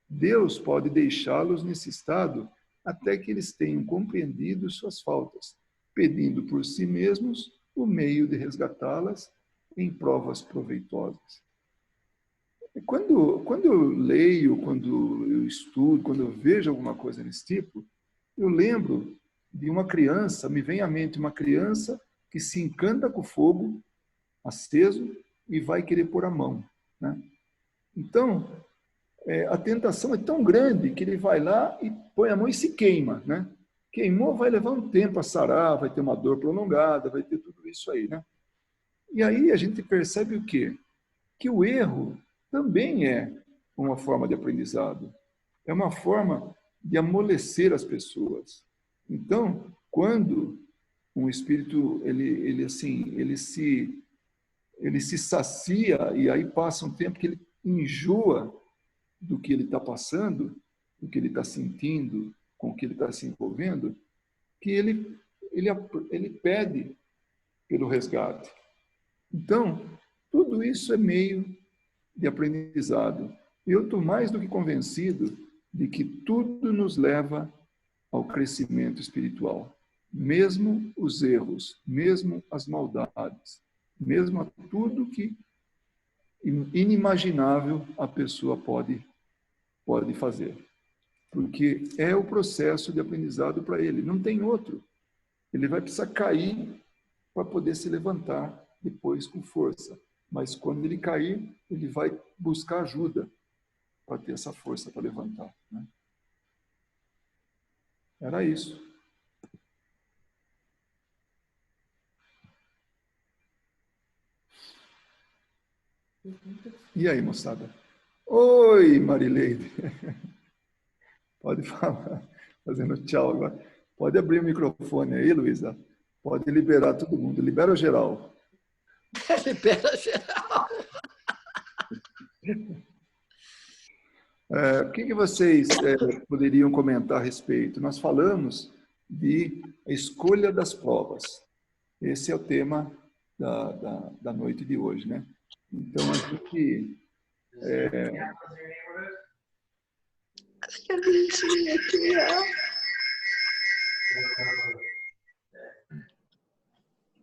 Deus pode deixá-los nesse estado até que eles tenham compreendido suas faltas, pedindo por si mesmos o meio de resgatá-las em provas proveitosas. Quando eu leio, quando eu estudo, quando eu vejo alguma coisa desse tipo, eu lembro de uma criança, me vem à mente uma criança que se encanta com o fogo aceso e vai querer pôr a mão, né? Então, a tentação é tão grande que ele vai lá e põe a mão e se queima, né? Queimou, vai levar um tempo a sarar, vai ter uma dor prolongada, vai ter tudo isso aí, né? E aí a gente percebe o quê? Que o erro também é uma forma de aprendizado. É uma forma de amolecer as pessoas. Então, quando um espírito ele se sacia e aí passa um tempo que ele enjoa do que ele está passando, do que ele está sentindo, com o que ele está se envolvendo, que ele pede pelo resgate. Então, tudo isso é meio de aprendizado. Eu estou mais do que convencido de que tudo nos leva ao crescimento espiritual. Mesmo os erros, mesmo as maldades, mesmo tudo que inimaginável a pessoa pode fazer. Porque é o processo de aprendizado para ele, não tem outro. Ele vai precisar cair para poder se levantar depois com força. Mas quando ele cair, ele vai buscar ajuda para ter essa força para levantar, né? Era isso. E aí, moçada? Oi, Marileide. Pode falar, fazendo tchau agora. Pode abrir o microfone aí, Luísa. Pode liberar todo mundo. Libera o geral. Libera geral. O que vocês poderiam comentar a respeito? Nós falamos de escolha das provas. Esse é o tema da noite de hoje, né? Então, a gente... Acho que a bichinha aqui, ó.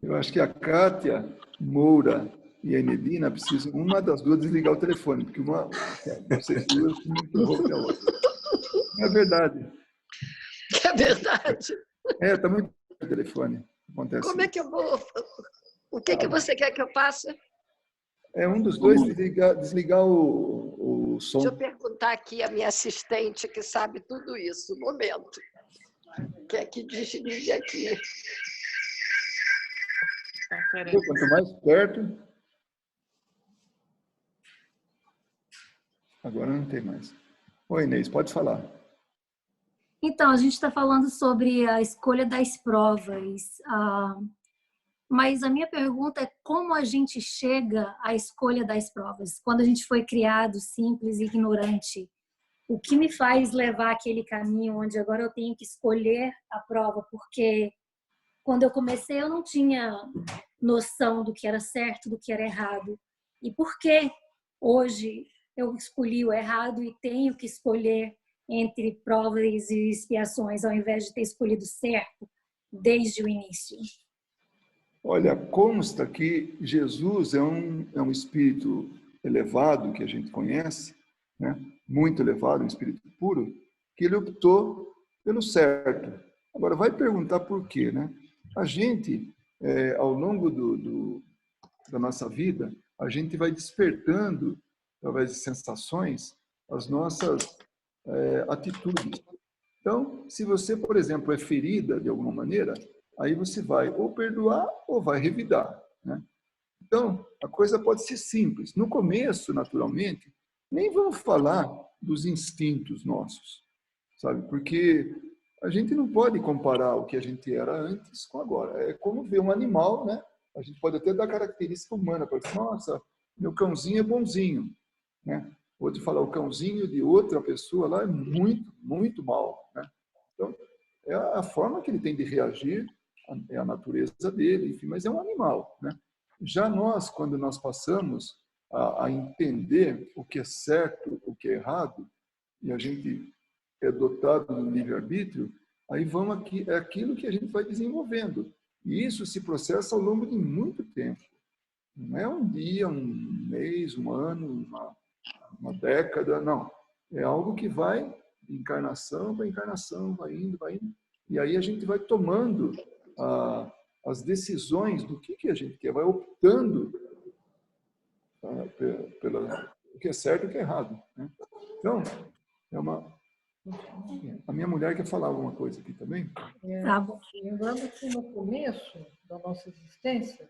Eu acho que a Kátia Moura e a Enedina precisam, uma das duas, desligar o telefone, porque vocês duas não interrompem a outra. É verdade. É verdade. Está muito no telefone. Acontece. Como é que eu vou... O que você quer que eu faça? É um dos dois desligar o som. Deixa eu perguntar aqui a minha assistente, que sabe tudo isso. Um momento. Que é que desligue aqui. Quanto mais perto... Agora não tem mais. Oi, Inês, pode falar. Então, a gente está falando sobre a escolha das provas. Mas a minha pergunta é como a gente chega à escolha das provas? Quando a gente foi criado simples e ignorante, o que me faz levar aquele caminho onde agora eu tenho que escolher a prova? Porque quando eu comecei eu não tinha noção do que era certo, do que era errado. E por que hoje eu escolhi o errado e tenho que escolher entre provas e expiações ao invés de ter escolhido certo desde o início? Olha, consta que Jesus é um espírito elevado, que a gente conhece, né? Muito elevado, um espírito puro, que ele optou pelo certo. Agora, vai perguntar por quê, né? A gente, ao longo da nossa vida, a gente vai despertando, através de sensações, as nossas atitudes. Então, se você, por exemplo, é ferida de alguma maneira, aí você vai ou perdoar ou vai revidar, né? Então, a coisa pode ser simples. No começo, naturalmente, nem vamos falar dos instintos nossos, sabe? Porque a gente não pode comparar o que a gente era antes com agora. É como ver um animal, né? A gente pode até dar característica humana, para dizer, nossa, meu cãozinho é bonzinho, né? Pode falar, o cãozinho de outra pessoa lá é muito, muito mal, né? Então, é a forma que ele tem de reagir, é a natureza dele, enfim, mas é um animal, né? Já nós, quando nós passamos a entender o que é certo, o que é errado, e a gente é dotado do livre-arbítrio, aí vamos aqui, é aquilo que a gente vai desenvolvendo. E isso se processa ao longo de muito tempo. Não é um dia, um mês, um ano, uma década, não. É algo que vai de encarnação para encarnação, vai indo, vai indo. E aí a gente vai tomando as decisões do que a gente quer, vai optando pelo que é certo e o que é errado, né? Então, a minha mulher quer falar alguma coisa aqui também? Tá bom. Lembrando que no começo da nossa existência,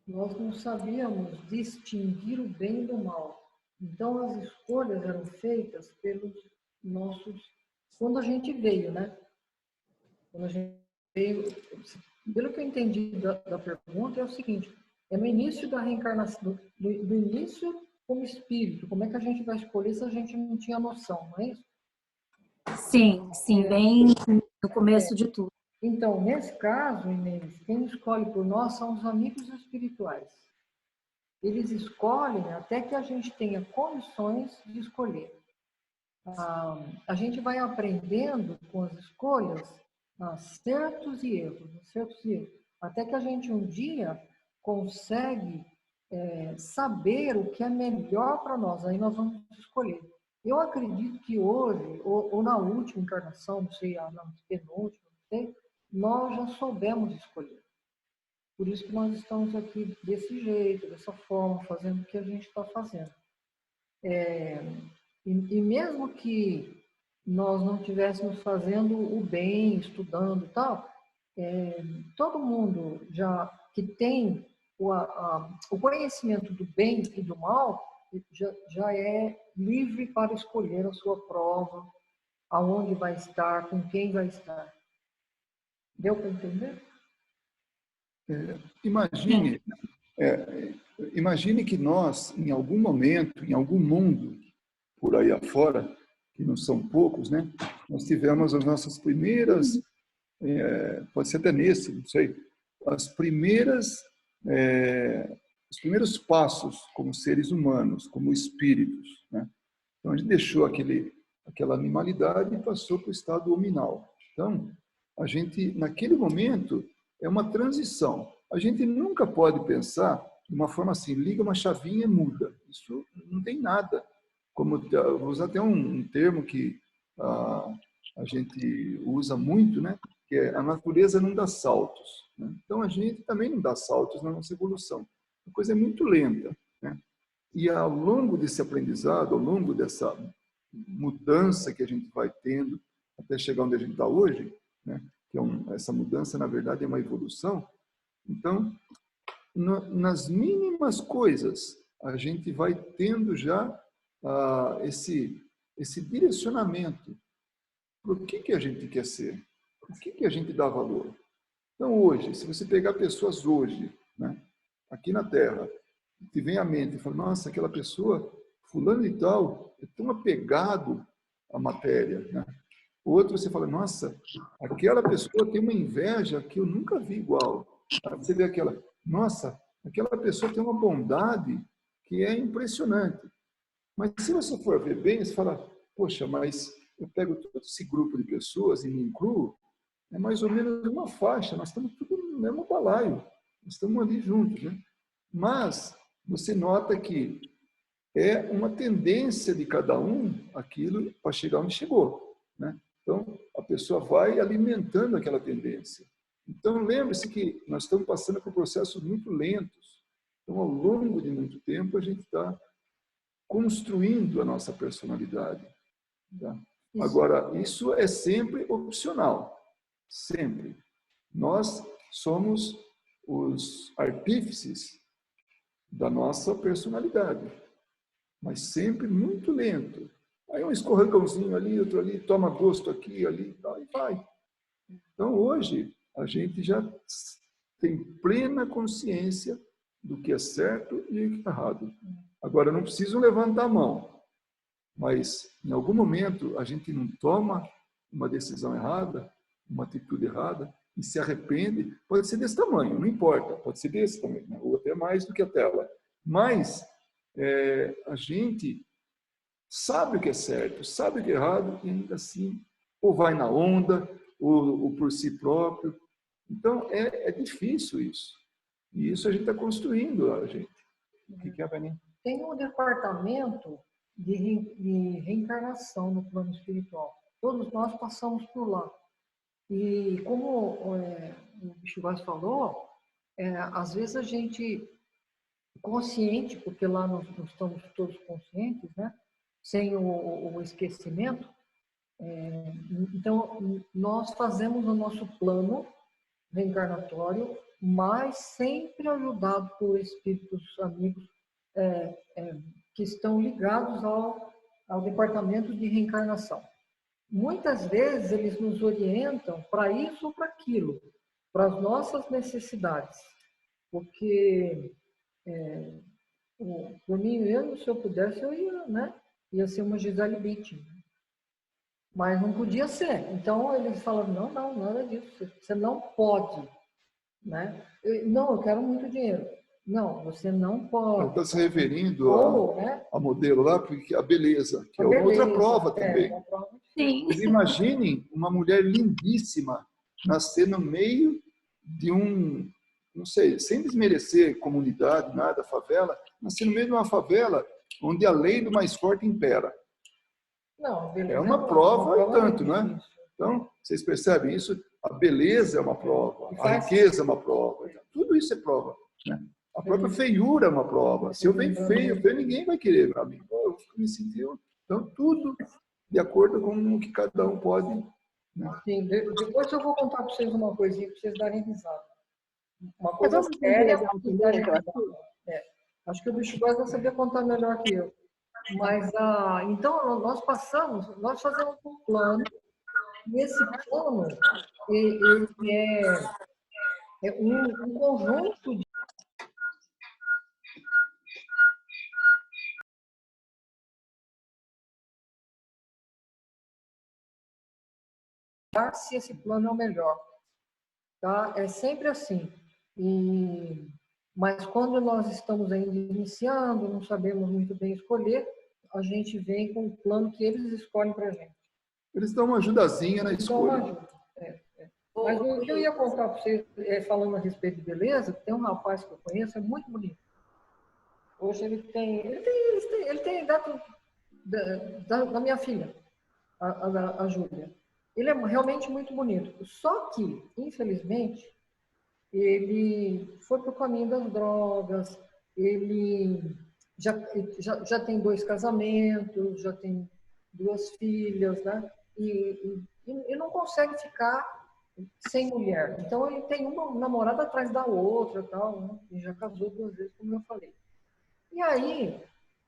nós não sabíamos distinguir o bem do mal. Então, as escolhas eram feitas pelos nossos... Quando a gente veio, né? Quando a gente veio... Pelo que eu entendi da pergunta, é o seguinte, é no início da reencarnação, do início como espírito, como é que a gente vai escolher se a gente não tinha noção, não é isso? Sim, bem no começo de tudo. Então, nesse caso, Inês, quem escolhe por nós são os amigos espirituais. Eles escolhem até que a gente tenha condições de escolher. A gente vai aprendendo com as escolhas certos e erros, até que a gente um dia consegue saber o que é melhor para nós, aí nós vamos escolher. Eu acredito que hoje, ou na última encarnação, não sei, na penúltima, não sei, nós já soubemos escolher. Por isso que nós estamos aqui desse jeito, dessa forma, fazendo o que a gente está fazendo. E mesmo que nós não estivéssemos fazendo o bem, estudando e tal, todo mundo já que tem o conhecimento do bem e do mal já é livre para escolher a sua prova, aonde vai estar, com quem vai estar. Deu para entender? Imagine que nós, em algum momento, em algum mundo, por aí afora, que não são poucos, né? Nós tivemos as nossas primeiras, pode ser até nesse, não sei, os primeiros passos como seres humanos, como espíritos, né? Então a gente deixou aquela animalidade e passou para o estado hominal. Então, a gente, naquele momento, é uma transição. a gente nunca pode pensar de uma forma assim, liga uma chavinha e muda. Isso não tem nada. Como, eu vou usar até um termo que a gente usa muito, né? Que é a natureza não dá saltos. Né? Então, a gente também não dá saltos na nossa evolução. A coisa é muito lenta. Né? E ao longo desse aprendizado, ao longo dessa mudança que a gente vai tendo, até chegar onde a gente está hoje, né? Que essa mudança, na verdade, é uma evolução. Então, nas mínimas coisas, a gente vai tendo já esse direcionamento. Por que a gente quer ser? O que a gente dá valor? Então, hoje, se você pegar pessoas hoje, né, aqui na Terra, te vem à mente e fala, nossa, aquela pessoa, fulano e tal, é tão apegado à matéria. Né? Outro, você fala, nossa, aquela pessoa tem uma inveja que eu nunca vi igual. Aí você vê aquela, nossa, aquela pessoa tem uma bondade que é impressionante. Mas se você for ver bem, você fala, poxa, mas eu pego todo esse grupo de pessoas e me incluo, é mais ou menos uma faixa, nós estamos tudo no mesmo balaio, nós estamos ali juntos. Né? Mas você nota que é uma tendência de cada um aquilo para chegar onde chegou. Né? Então, a pessoa vai alimentando aquela tendência. Então, lembre-se que nós estamos passando por processos muito lentos. Então, ao longo de muito tempo, a gente está construindo a nossa personalidade. Tá? Agora, isso é sempre opcional. Sempre. Nós somos os artífices da nossa personalidade. Mas sempre muito lento. Aí um escorregãozinho ali, outro ali, toma gosto aqui, ali, tal, e vai. Então, hoje, a gente já tem plena consciência do que é certo e o que é errado. Agora, não preciso levantar a mão, mas em algum momento a gente não toma uma decisão errada, uma atitude errada, e se arrepende, pode ser desse tamanho, não importa, pode ser desse tamanho, né? Ou até mais do que a tela. Mas a gente sabe o que é certo, sabe o que é errado, e ainda assim, ou vai na onda, ou por si próprio. Então, é difícil isso. E isso a gente está construindo, a gente. O que é, Beninha? Tem um departamento de reencarnação no plano espiritual. Todos nós passamos por lá. E como o Bicho Vaz falou, às vezes a gente, consciente, porque lá nós estamos todos conscientes, né? Sem o esquecimento, então nós fazemos o nosso plano reencarnatório, mas sempre ajudado por espíritos amigos que estão ligados ao departamento de reencarnação. Muitas vezes eles nos orientam para isso ou para aquilo, para as nossas necessidades, porque por mim mesmo, se eu pudesse, eu ia, né? Ia ser uma Gisele Bündchen. Mas não podia ser. Então eles falaram, não, nada disso. Você não pode. Né? Eu quero muito dinheiro. Não, você não pode. Está se referindo a modelo lá, porque a beleza, que é uma outra prova também. Uma prova. Sim. Mas imaginem uma mulher lindíssima nascer no meio de não sei, sem desmerecer comunidade, nada, favela, nascer no meio de uma favela onde a lei do mais forte impera. Não, beleza. É uma prova e tanto, né? Então, vocês percebem isso? A beleza é uma prova, a riqueza é uma prova, tudo isso é prova. Né? A própria feiura é uma prova. Se eu venho feio, ninguém vai querer para mim. Eu fico me sentindo. Então, tudo de acordo com o que cada um pode. Né? Sim, depois eu vou contar para vocês uma coisinha para vocês darem risada. Uma coisa séria para vocês darem risada. Acho que o Bicho Vaz vai saber contar melhor que eu. Mas, então, nós fazemos um plano, e esse plano ele é um conjunto de se esse plano é o melhor. Tá? É sempre assim. Mas quando nós estamos ainda iniciando, não sabemos muito bem escolher, a gente vem com o plano que eles escolhem para a gente. Eles dão uma ajudazinha na escolha. Então, Mas o que eu ia contar para você, falando a respeito de beleza, tem um rapaz que eu conheço, é muito bonito. Hoje ele tem a idade da minha filha, a Júlia. Ele é realmente muito bonito. Só que, infelizmente, ele foi para o caminho das drogas, ele já tem 2 casamentos, já tem 2 filhas, né? E não consegue ficar sem mulher. Então, ele tem uma namorada atrás da outra, tal, né? E já casou 2 vezes, como eu falei. E aí,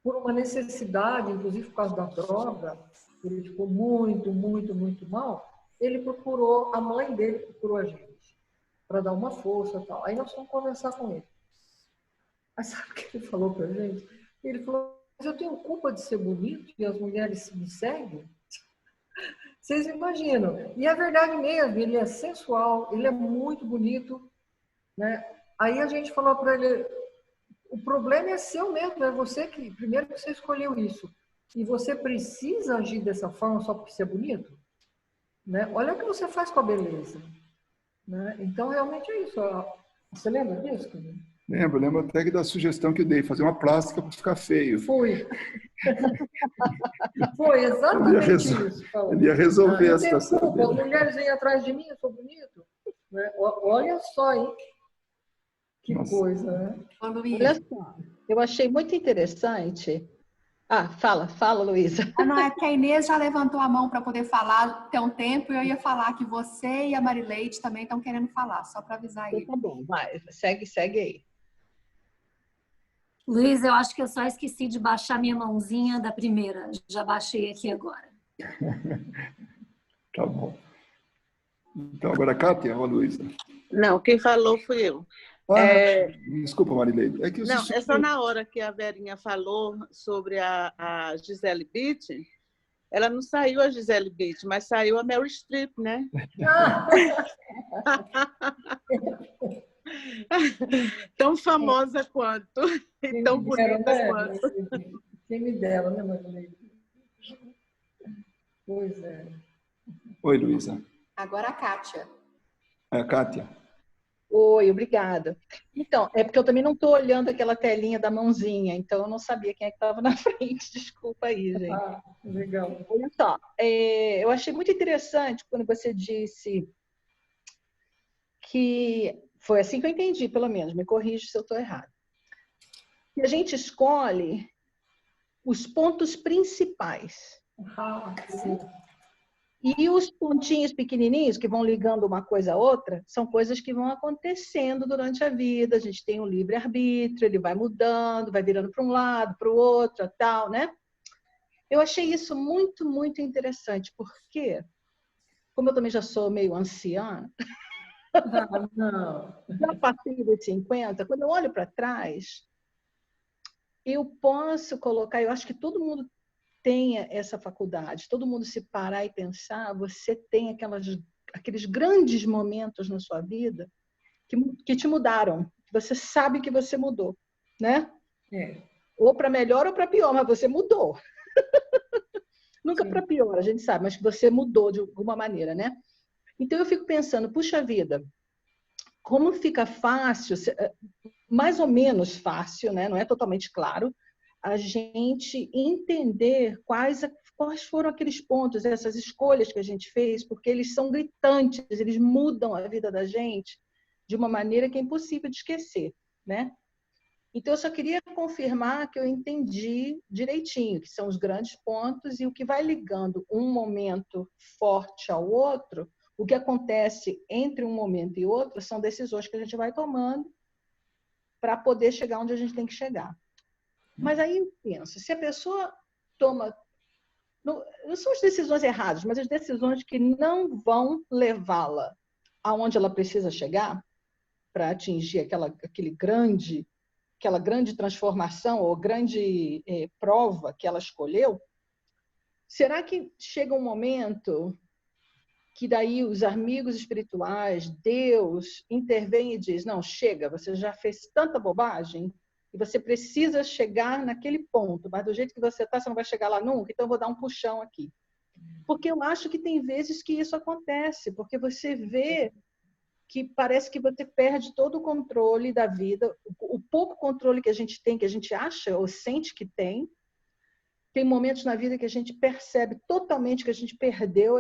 por uma necessidade, inclusive por causa da droga, ele ficou muito, muito, muito mal, ele procurou, a mãe dele procurou a gente, para dar uma força e tal. Aí nós fomos conversar com ele. Mas sabe o que ele falou pra gente? Ele falou, mas eu tenho culpa de ser bonito e as mulheres me seguem? Vocês imaginam. E é verdade mesmo, ele é sensual, ele é muito bonito, né? Aí a gente falou para ele, o problema é seu mesmo, é você que, primeiro que você escolheu isso. E você precisa agir dessa forma só porque você é bonito? Né? Olha o que você faz com a beleza. Né? Então, realmente é isso. Você lembra disso? Lembro até da sugestão que eu dei, fazer uma plástica para ficar feio. Foi exatamente isso. Ele ia resolver a situação dele. As mulheres vêm atrás de mim, eu sou bonito. Né? Olha só, hein? Que coisa, né? Olha só, eu achei muito interessante. Fala, Luísa. Não, é que a Inês já levantou a mão para poder falar tem um tempo e eu ia falar que você e a Marileide também estão querendo falar, só para avisar aí. Tá bom, vai, segue aí. Luiz, eu acho que eu só esqueci de baixar minha mãozinha da primeira. Já baixei aqui agora. Tá bom. Então, agora a Kátia ou a Luísa? Não, quem falou fui eu. Desculpa, Marileide. É só na hora que a Verinha falou sobre a Gisele Bündchen, ela não saiu a Gisele Bündchen, mas saiu a Meryl Streep, né? Tão famosa quanto, e tão bonita quanto. Quem me dera, né, Marileide? Pois é. Oi, Luísa. Agora a Kátia. A Kátia. Oi, obrigada. Então, é porque eu também não estou olhando aquela telinha da mãozinha, então eu não sabia quem é que estava na frente. Desculpa aí, gente. Legal. Olha só, eu achei muito interessante quando você disse que foi assim que eu entendi, pelo menos, me corrija se eu estou errado. Que a gente escolhe os pontos principais. Sim. E os pontinhos pequenininhos que vão ligando uma coisa a outra são coisas que vão acontecendo durante a vida. A gente tem um livre-arbítrio, ele vai mudando, vai virando para um lado, para o outro, tal, né? Eu achei isso muito, muito interessante, porque, como eu também já sou meio anciã, já passei dos 50, quando eu olho para trás, eu posso colocar, eu acho que todo mundo tenha essa faculdade, todo mundo se parar e pensar, você tem aqueles grandes momentos na sua vida que te mudaram, que você sabe que você mudou, né? Ou para melhor ou para pior, mas você mudou. Nunca para pior, a gente sabe, mas que você mudou de alguma maneira, né? Então eu fico pensando, puxa vida, como fica fácil, mais ou menos fácil, né? Não é totalmente claro, a gente entender quais foram aqueles pontos, essas escolhas que a gente fez, porque eles são gritantes, eles mudam a vida da gente de uma maneira que é impossível de esquecer, né? Então, eu só queria confirmar que eu entendi direitinho, que são os grandes pontos e o que vai ligando um momento forte ao outro, o que acontece entre um momento e outro são decisões que a gente vai tomando para poder chegar onde a gente tem que chegar. Mas aí eu penso, se a pessoa toma... Não são as decisões erradas, mas as decisões que não vão levá-la aonde ela precisa chegar para atingir aquela grande transformação ou grande prova que ela escolheu, será que chega um momento que daí os amigos espirituais, Deus, intervém e diz, não, chega, você já fez tanta bobagem e você precisa chegar naquele ponto, mas do jeito que você está, você não vai chegar lá nunca, então eu vou dar um puxão aqui. Porque eu acho que tem vezes que isso acontece, porque você vê que parece que você perde todo o controle da vida, o pouco controle que a gente tem, que a gente acha ou sente que tem. Tem momentos na vida que a gente percebe totalmente que a gente perdeu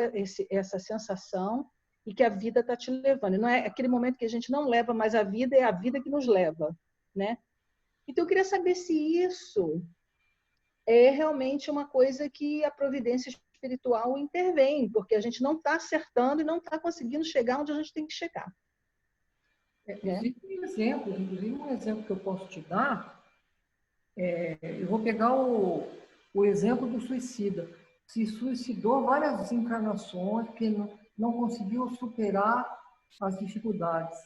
essa sensação e que a vida está te levando. E não é aquele momento que a gente não leva mais a vida, é a vida que nos leva, né? Então, eu queria saber se isso é realmente uma coisa que a providência espiritual intervém, porque a gente não está acertando e não está conseguindo chegar onde a gente tem que chegar. Existem exemplos, inclusive um exemplo que eu posso te dar, eu vou pegar o exemplo do suicida. Se suicidou várias encarnações porque não conseguiu superar as dificuldades.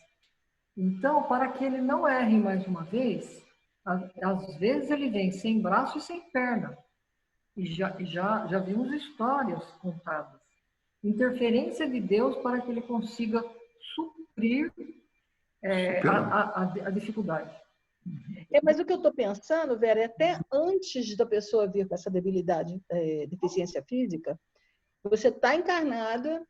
Então, para que ele não erre mais uma vez, às vezes ele vem sem braço e sem perna. E já vimos histórias contadas. Interferência de Deus para que ele consiga suprir a dificuldade. Mas o que eu estou pensando, Vera, é até antes da pessoa vir com essa debilidade, deficiência física, você está encarnada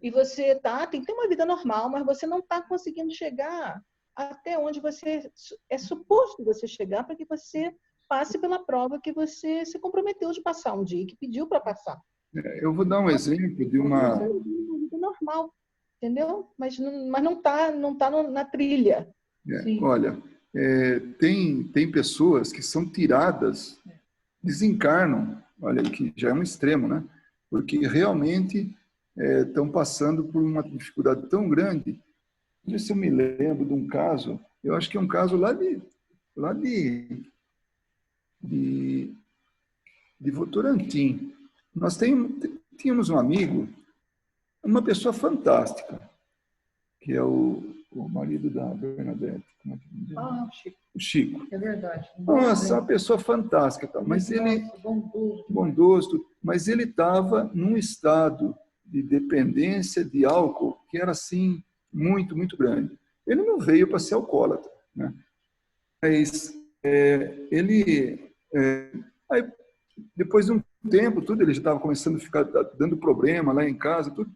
e você tem que ter uma vida normal, mas você não está conseguindo chegar até onde você é suposto você chegar para que você passe pela prova que você se comprometeu de passar um dia, que pediu para passar. Eu vou dar um exemplo de uma... Você tem uma vida normal, entendeu? Mas não está na trilha. Olha, tem pessoas que são tiradas, desencarnam, olha aí, que já é um extremo, né? Porque realmente estão passando por uma dificuldade tão grande. Não sei se eu me lembro de um caso, eu acho que é um caso lá de Votorantim. Nós tínhamos um amigo, uma pessoa fantástica, que é o marido da Bernadette. O Chico. É verdade. Nossa, uma pessoa fantástica. Mas ele... bondoso. Mas ele estava num estado de dependência de álcool que era, assim, muito, muito grande. Ele não veio para ser alcoólatra, né? Mas aí, depois de um tempo, ele já estava começando a ficar dando problema lá em casa, tudo,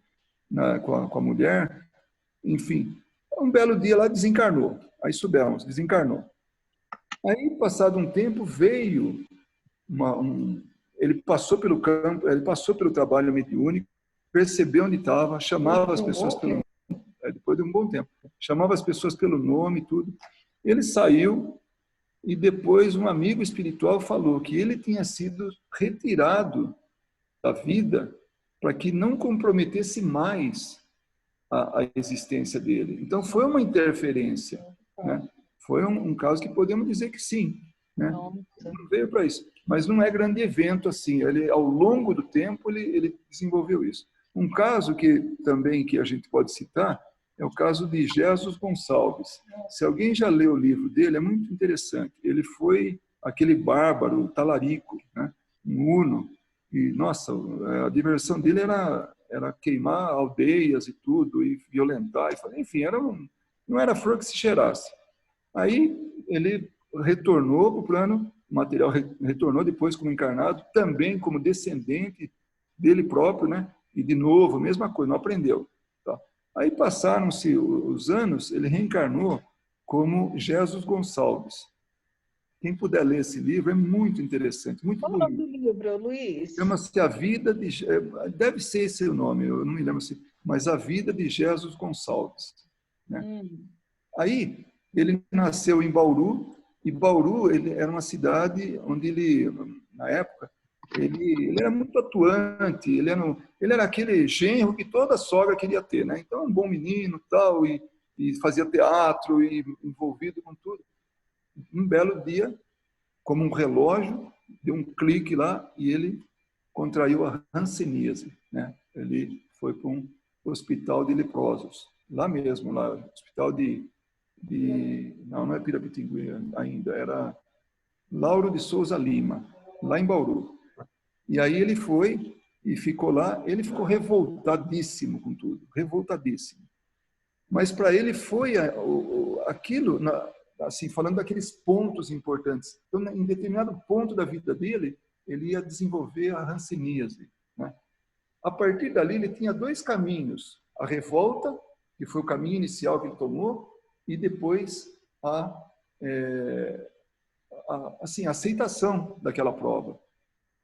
com a mulher. Enfim, um belo dia lá desencarnou. Aí soubemos, desencarnou. Aí, passado um tempo, veio ele passou pelo campo, ele passou pelo trabalho mediúnico, percebeu onde estava, chamava as pessoas pelo nome, depois de um bom tempo, chamava as pessoas pelo nome e tudo. Ele saiu e depois um amigo espiritual falou que ele tinha sido retirado da vida para que não comprometesse mais a existência dele. Então, foi uma interferência, né? Foi um caso que podemos dizer que sim, né? Não veio para isso. Mas não é grande evento assim. Ele, ao longo do tempo, ele desenvolveu isso. Um caso que a gente pode citar é o caso de Jesus Gonçalves. Se alguém já leu o livro dele, é muito interessante. Ele foi aquele bárbaro, talarico, né? Um uno. E, nossa, a diversão dele era queimar aldeias e tudo, e violentar. Enfim, não era flor que se cheirasse. Aí ele retornou para o plano material, retornou depois como encarnado, também como descendente dele próprio, né? E de novo, mesma coisa, não aprendeu. Tá? Aí passaram-se os anos, ele reencarnou como Jesus Gonçalves. Quem puder ler esse livro é muito interessante, muito bonito. Qual é o nome do livro, Luiz? Chama-se A Vida de... Deve ser esse o nome, eu não me lembro assim, mas A Vida de Jesus Gonçalves. Né? Aí, ele nasceu em Bauru, e Bauru era uma cidade onde ele, na época, ele era muito atuante, ele era aquele genro que toda sogra queria ter, né? Então, um bom menino tal, e fazia teatro, e envolvido com tudo. Um belo dia, como um relógio, deu um clique lá e ele contraiu a hanseníase, né? Ele foi para um hospital de leprosos, lá mesmo, lá, hospital não é Pirapitingui ainda, era Lauro de Souza Lima, lá em Bauru. E aí ele foi e ficou lá, ele ficou revoltadíssimo com tudo, revoltadíssimo. Mas para ele foi aquilo, assim, falando daqueles pontos importantes. Então, em determinado ponto da vida dele, ele ia desenvolver a hanseníase, né? A partir dali, ele tinha dois caminhos. A revolta, que foi o caminho inicial que ele tomou, e depois assim, a aceitação daquela prova.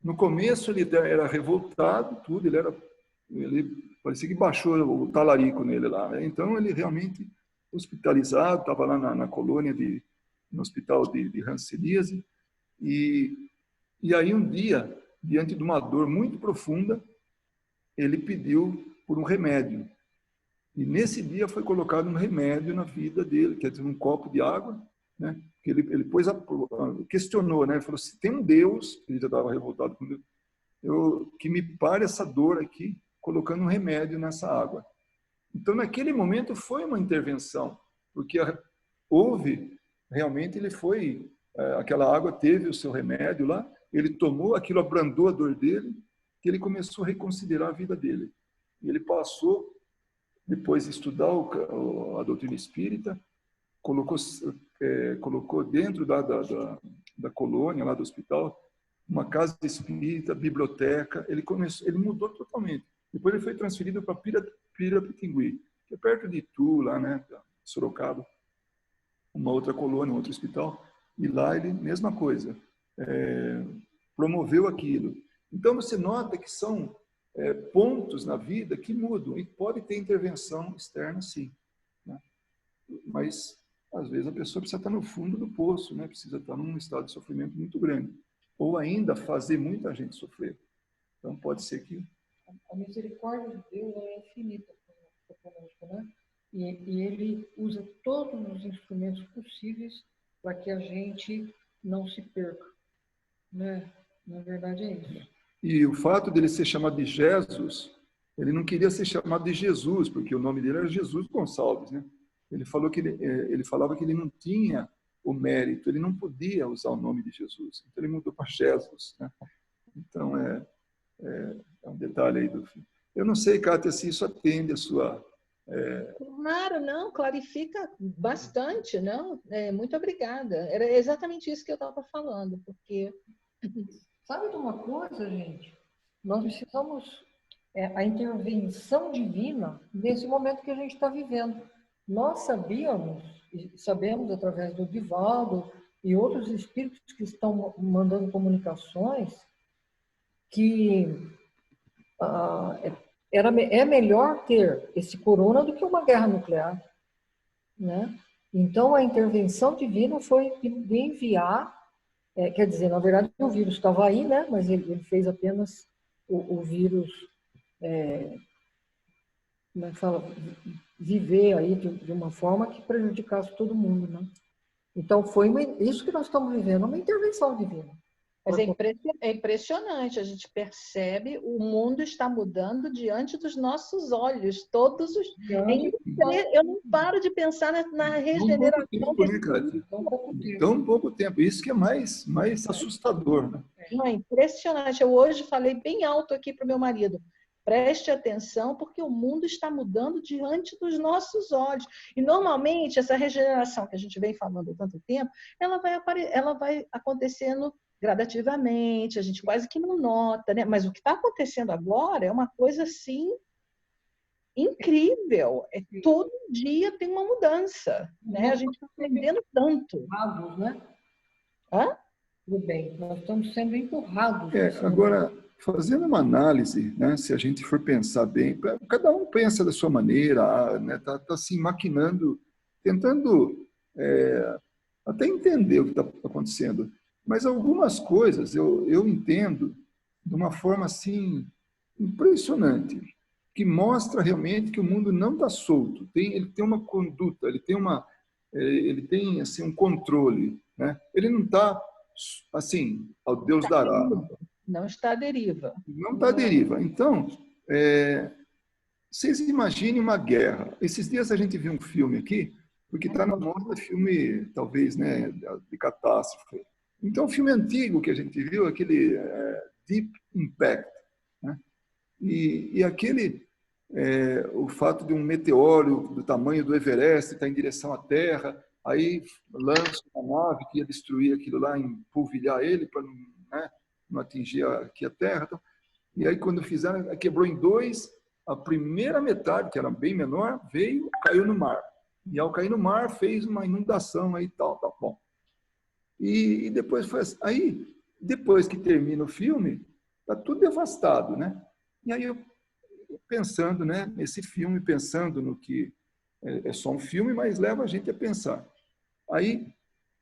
No começo, ele era revoltado, tudo, ele parecia que baixou o talarico nele lá, né? Então, ele realmente hospitalizado, estava lá na colônia, no hospital de hanseníase, e aí um dia, diante de uma dor muito profunda, ele pediu por um remédio. E nesse dia foi colocado um remédio na vida dele, quer dizer, um copo de água, né? Ele questionou, né? Ele falou, se tem um Deus, ele já estava revoltado com Deus, que me pare essa dor aqui, colocando um remédio nessa água. Então, naquele momento, foi uma intervenção, porque houve, realmente, aquela água teve o seu remédio lá, ele tomou, aquilo abrandou a dor dele, que ele começou a reconsiderar a vida dele. E ele passou, depois de estudar a doutrina espírita, colocou dentro da colônia, lá do hospital, uma casa espírita, biblioteca. Ele mudou totalmente. Depois ele foi transferido para Pirapitingui, que é perto de Itu, lá, né, Sorocaba, uma outra colônia, um outro hospital. E lá ele, mesma coisa, promoveu aquilo. Então você nota que são pontos na vida que mudam e pode ter intervenção externa, sim, né? Mas às vezes a pessoa precisa estar no fundo do poço, né? Precisa estar num estado de sofrimento muito grande, ou ainda fazer muita gente sofrer. Então pode ser que a misericórdia de Deus é infinita conosco, né? E ele usa todos os instrumentos possíveis para que a gente não se perca, né? Na verdade é isso. E o fato dele ser chamado de Jesus, ele não queria ser chamado de Jesus, porque o nome dele era Jesus Gonçalves, né? Ele falou que ele falava que ele não tinha o mérito, ele não podia usar o nome de Jesus. Então ele mudou para Jesus, né? Então é um detalhe aí do filme. Eu não sei, Kátia, se isso atende a sua... Claro, não, clarifica bastante, não? Muito obrigada. Era exatamente isso que eu estava falando, porque... Sabe de uma coisa, gente? Nós precisamos a intervenção divina nesse momento que a gente está vivendo. Nós sabemos através do Divaldo e outros espíritos que estão mandando comunicações que é melhor ter esse corona do que uma guerra nuclear, né? Então, a intervenção divina foi de enviar, quer dizer, na verdade, o vírus estava aí, né? Mas ele fez apenas o vírus, como é que fala, viver aí de uma forma que prejudicasse todo mundo, né? Então, foi isso que nós estamos vivendo, uma intervenção divina. Mas é impressionante, a gente percebe o mundo está mudando diante dos nossos olhos, todos os... Eu não paro de pensar na regeneração. Tão pouco tempo, isso que é mais assustador, né? É impressionante. Eu hoje falei bem alto aqui para o meu marido, preste atenção, porque o mundo está mudando diante dos nossos olhos. E, normalmente, essa regeneração que a gente vem falando há tanto tempo, ela vai acontecendo gradativamente, a gente quase que não nota, né? Mas o que está acontecendo agora é uma coisa, assim, incrível. Todo dia tem uma mudança, né? A gente está aprendendo tanto. Né? Hã? Tudo bem, nós estamos sendo empurrados. Agora, fazendo uma análise, né, se a gente for pensar bem, cada um pensa da sua maneira, né, tá assim, maquinando, tentando até entender o que está acontecendo. Mas algumas coisas eu entendo de uma forma assim impressionante, que mostra realmente que o mundo não está solto. Ele tem uma conduta, ele tem assim um controle, né? Ele não está assim, ao Deus dará. Não está à deriva. Não está à deriva. Então, vocês imaginem uma guerra. Esses dias a gente viu um filme aqui, porque está na moda filme, talvez, né, de catástrofe. Então, o filme antigo que a gente viu, aquele Deep Impact, né? E aquele, o fato de um meteoro do tamanho do Everest estar em direção à Terra, aí lança uma nave que ia destruir aquilo lá, empolvilhar ele para não atingir aqui a Terra. Então, E aí, quando fizeram, quebrou em dois, a primeira metade, que era bem menor, veio, caiu no mar. E ao cair no mar, fez uma inundação aí e tal, tá bom. E depois foi assim. Aí, depois que termina o filme, tá tudo devastado, né? E aí eu pensando, né, nesse filme, pensando no que é só um filme, mas leva a gente a pensar. Aí,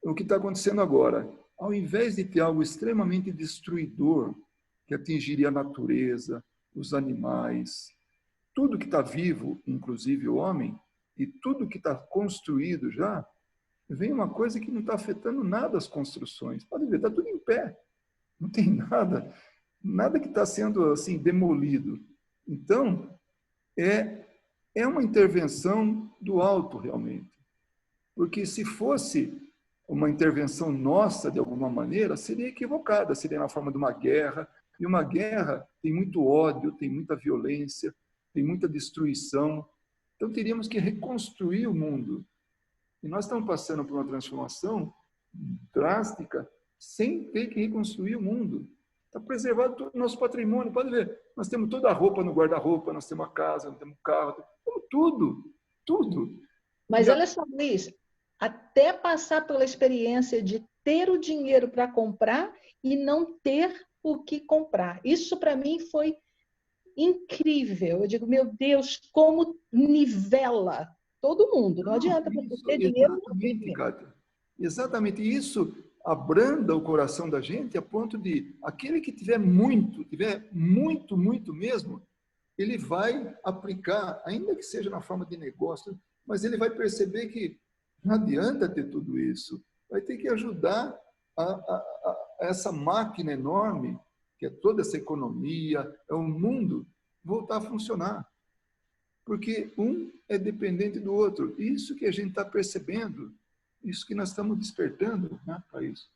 o que está acontecendo agora? Ao invés de ter algo extremamente destruidor, que atingiria a natureza, os animais, tudo que está vivo, inclusive o homem, e tudo que está construído já, vem uma coisa que não está afetando nada as construções. Pode ver, está tudo em pé. Não tem nada, nada que está sendo assim demolido. Então, é uma intervenção do alto, realmente. Porque se fosse uma intervenção nossa, de alguma maneira, seria equivocada, seria na forma de uma guerra. E uma guerra tem muito ódio, tem muita violência, tem muita destruição. Então, teríamos que reconstruir o mundo. E nós estamos passando por uma transformação drástica sem ter que reconstruir o mundo. Está preservado todo o nosso patrimônio. Pode ver, nós temos toda a roupa no guarda-roupa, nós temos a casa, nós temos o carro, temos tudo, tudo. Mas olha só, Luiz, até passar pela experiência de ter o dinheiro para comprar e não ter o que comprar. Isso, para mim, foi incrível. Eu digo, meu Deus, como nivela todo mundo. Não adianta você ter dinheiro. Exatamente, Cátia. Exatamente. Isso abranda o coração da gente a ponto de aquele que tiver muito, muito mesmo, ele vai aplicar, ainda que seja na forma de negócio, mas ele vai perceber que não adianta ter tudo isso. Vai ter que ajudar a essa máquina enorme, que é toda essa economia, é o mundo, voltar a funcionar. Porque um é dependente do outro. Isso que a gente está percebendo, isso que nós estamos despertando, né, para isso.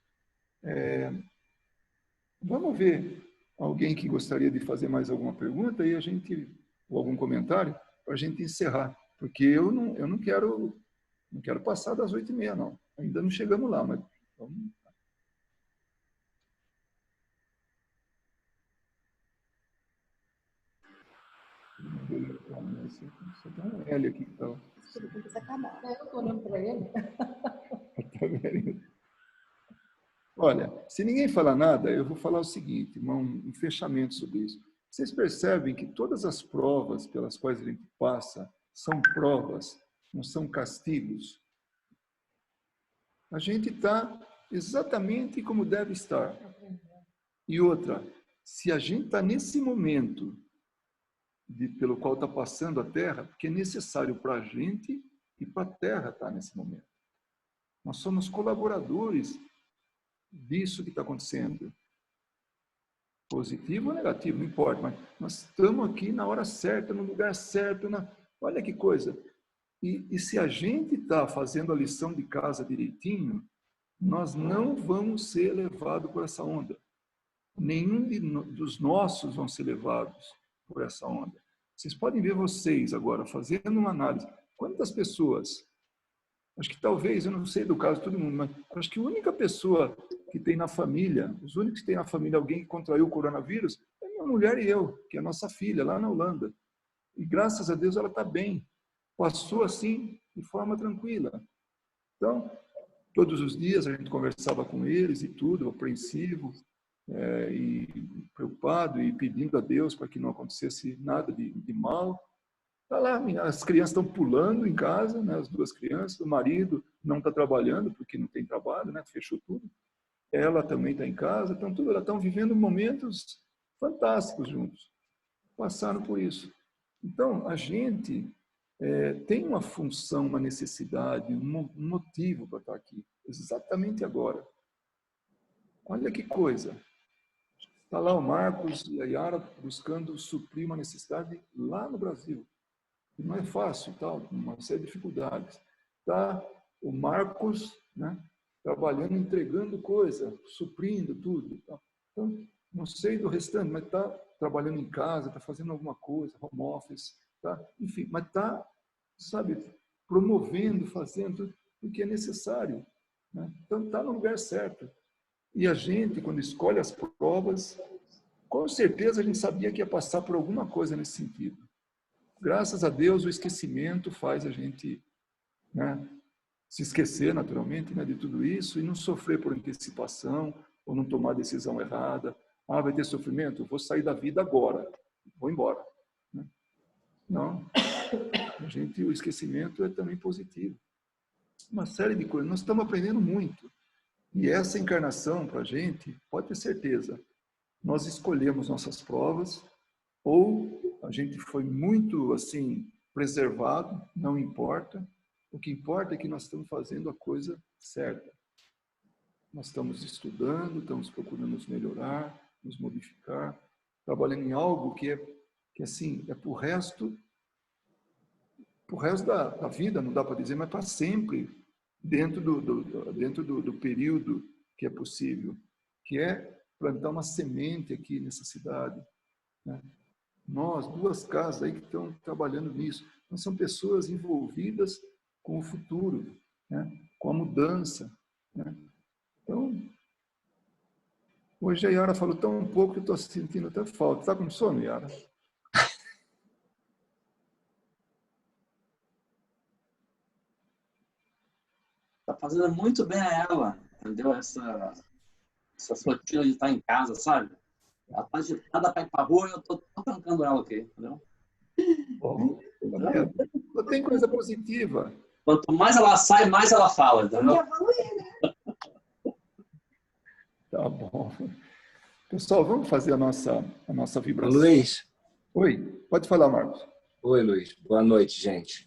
Vamos ver alguém que gostaria de fazer mais alguma pergunta e a gente, ou algum comentário, para a gente encerrar. Porque eu não quero passar das 8h30, não. Ainda não chegamos lá, mas vamos. Só tem um L aqui que Isso tudo precisa acabar. Eu estou olhando para ele. Olha, se ninguém falar nada, eu vou falar o seguinte, um fechamento sobre isso. Vocês percebem que todas as provas pelas quais a gente passa são provas, não são castigos? A gente está exatamente como deve estar. E outra, se a gente está nesse momento pelo qual está passando a Terra, porque é necessário para a gente e para a Terra estar nesse momento. Nós somos colaboradores disso que está acontecendo. Positivo ou negativo, não importa, mas nós estamos aqui na hora certa, no lugar certo. Olha que coisa. E se a gente está fazendo a lição de casa direitinho, nós não vamos ser levados por essa onda. Nenhum dos nossos vão ser levados por essa onda. Vocês podem ver vocês agora, fazendo uma análise. Quantas pessoas, acho que talvez, eu não sei do caso de todo mundo, mas acho que a única pessoa que tem na família, os únicos que tem na família alguém que contraiu o coronavírus, é minha mulher e eu, que é a nossa filha, lá na Holanda. E graças a Deus ela está bem. Passou assim, de forma tranquila. Então, todos os dias a gente conversava com eles e tudo, apreensivo, e preocupado e pedindo a Deus para que não acontecesse nada de mal. Tá lá, as crianças estão pulando em casa, né, as duas crianças, o marido não está trabalhando porque não tem trabalho, né, fechou tudo. Ela também está em casa, elas estão vivendo momentos fantásticos juntos. Passaram por isso. Então, a gente tem uma função, uma necessidade, um motivo para estar aqui, exatamente agora. Olha que coisa. Está lá o Marcos e a Yara buscando suprir uma necessidade lá no Brasil. E não é fácil, tal, uma série de dificuldades. Está o Marcos, né, trabalhando, entregando coisa, suprindo tudo. Tá? Então, não sei do restante, mas está trabalhando em casa, está fazendo alguma coisa, home office, tá? Enfim, mas está, sabe, promovendo, fazendo o que é necessário. Né? Então, está no lugar certo. E a gente, quando escolhe as provas, com certeza a gente sabia que ia passar por alguma coisa nesse sentido. Graças a Deus, o esquecimento faz a gente, né, se esquecer naturalmente, né, de tudo isso e não sofrer por antecipação ou não tomar decisão errada. Ah, vai ter sofrimento? Vou sair da vida agora, vou embora. Né? Não, o esquecimento é também positivo. Uma série de coisas. Nós estamos aprendendo muito. E essa encarnação, para a gente, pode ter certeza, nós escolhemos nossas provas ou a gente foi muito, assim, preservado, não importa. O que importa é que nós estamos fazendo a coisa certa. Nós estamos estudando, estamos procurando nos melhorar, nos modificar, trabalhando em algo que assim, é para o resto da vida, não dá para dizer, mas para sempre, dentro do período que é possível, que é plantar uma semente aqui nessa cidade. Né? Nós, 2 casas aí que estão trabalhando nisso, nós somos pessoas envolvidas com o futuro, né? Com a mudança. Né? Então, hoje a Yara falou tão pouco que eu estou sentindo até falta. Está com sono, Yara? Tá fazendo muito bem a ela, entendeu? Essa rotina de estar em casa, sabe? Ela tá agitada para ir para rua e eu tô trancando ela aqui, entendeu? Bom, não tem coisa positiva. Quanto mais ela sai, mais ela fala, entendeu? Tá bom. Pessoal, vamos fazer a nossa vibração. Luiz. Oi, pode falar, Marcos. Oi, Luiz. Boa noite, gente.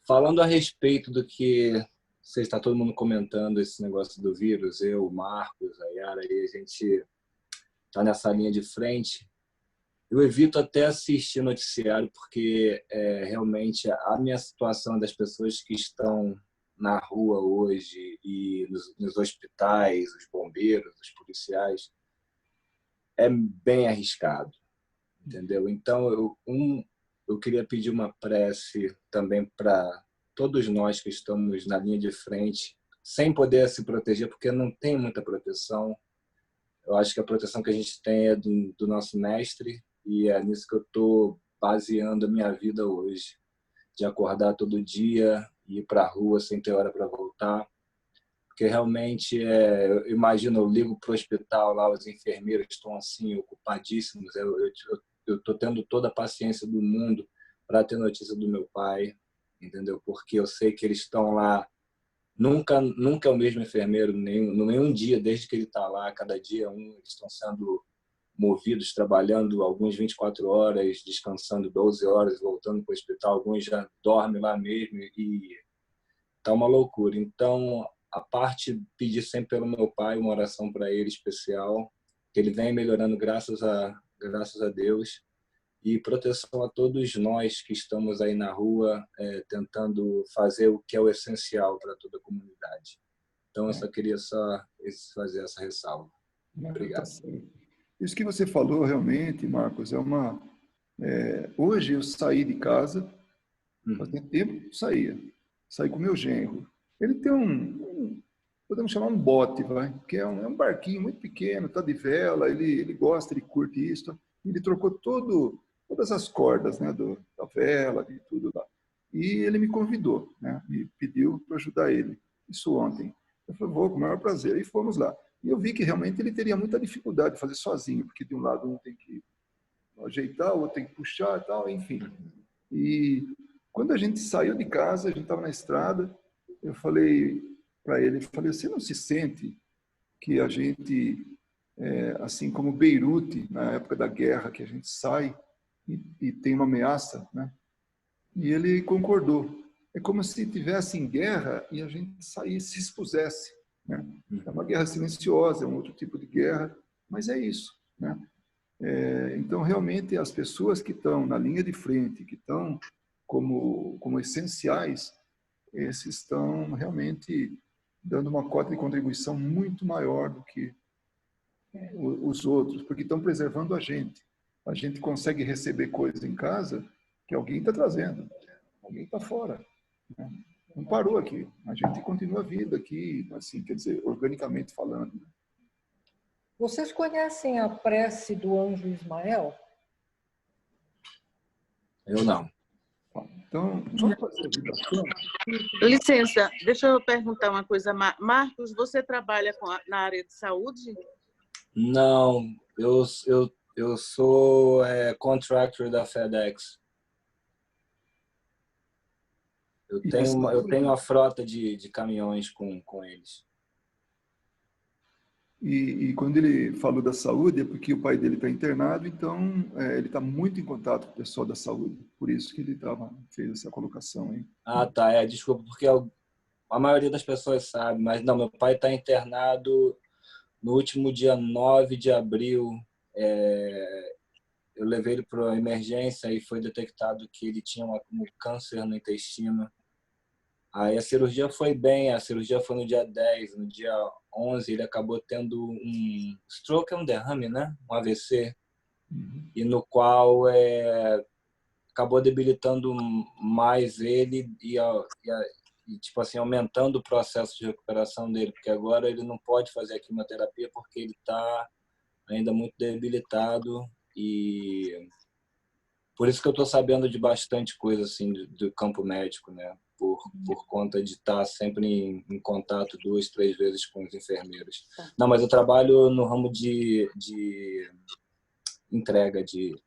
Falando a respeito do que você está todo mundo comentando, esse negócio do vírus, eu, o Marcos, a Yara, e a gente está nessa linha de frente. Eu evito até assistir noticiário, porque realmente a minha situação das pessoas que estão na rua hoje e nos hospitais, os bombeiros, os policiais, é bem arriscado, entendeu? Então, eu queria pedir uma prece também para todos nós que estamos na linha de frente, sem poder se proteger, porque não tem muita proteção. Eu acho que a proteção que a gente tem é do nosso mestre, e é nisso que eu estou baseando a minha vida hoje, de acordar todo dia, ir para a rua sem ter hora para voltar, porque realmente, eu imagino, eu ligo para o hospital, lá os enfermeiros estão assim, ocupadíssimos, eu estou tendo toda a paciência do mundo para ter notícia do meu pai, entendeu? Porque eu sei que eles estão lá, nunca é o mesmo enfermeiro, nenhum dia, desde que ele está lá, cada dia eles estão sendo movidos, trabalhando alguns 24 horas, descansando 12 horas, voltando para o hospital, alguns já dormem lá mesmo e tá uma loucura. Então, a parte pedir sempre pelo meu pai, uma oração para ele especial, que ele vem melhorando graças a Deus, e proteção a todos nós que estamos aí na rua tentando fazer o que é o essencial para toda a comunidade. Então, eu só queria fazer essa ressalva. Obrigado. Isso que você falou realmente, Marcos, hoje eu saí de casa, fazia tempo que eu saí com o meu genro. Ele tem podemos chamar um bote, que é um barquinho muito pequeno, tá de vela, ele gosta, ele curte isso. Ele trocou todas as cordas, né, da vela, de tudo lá. E ele me convidou, né, me pediu para ajudar ele. Isso ontem. Eu falei, vou, com o maior prazer. E fomos lá. E eu vi que realmente ele teria muita dificuldade de fazer sozinho, porque de um lado um tem que ajeitar, o outro tem que puxar e tal, enfim. E quando a gente saiu de casa, a gente estava na estrada, eu falei para ele, você não se sente que a gente, assim como Beirute, na época da guerra, que a gente sai e tem uma ameaça, né? E ele concordou. É como se estivesse em guerra e a gente saísse, se expusesse. Né? É uma guerra silenciosa, é um outro tipo de guerra, mas é isso. Né? Então, realmente, as pessoas que estão na linha de frente, que estão como essenciais, esses estão realmente dando uma cota de contribuição muito maior do que os outros, porque estão preservando a gente. A gente consegue receber coisas em casa que alguém está trazendo, alguém está fora. Né? Não parou aqui. A gente continua a vida aqui, assim, quer dizer, organicamente falando. Vocês conhecem a prece do anjo Ismael? Eu não. Então, vamos fazer a vibração? Licença, deixa eu perguntar uma coisa. Marcos, você trabalha na área de saúde? Não, eu sou contractor da FedEx. Eu tenho uma frota de caminhões com eles. E quando ele falou da saúde, é porque o pai dele está internado, então ele está muito em contato com o pessoal da saúde. Por isso que ele fez essa colocação aí. Ah, tá. Desculpa, porque a maioria das pessoas sabe, mas não, meu pai está internado no último dia 9 de abril. Eu levei ele para a emergência e foi detectado que ele tinha um câncer no intestino. Aí a cirurgia foi bem, a cirurgia foi no dia 10, no dia 11 ele acabou tendo um stroke, um derrame, né? Um AVC, e no qual acabou debilitando mais ele e tipo assim, aumentando o processo de recuperação dele, porque agora ele não pode fazer a quimioterapia porque ele está ainda muito debilitado e por isso que eu estou sabendo de bastante coisa assim do campo médico, né? Por conta de estar sempre em contato 2, 3 vezes com os enfermeiros. Não, mas eu trabalho no ramo de entrega de...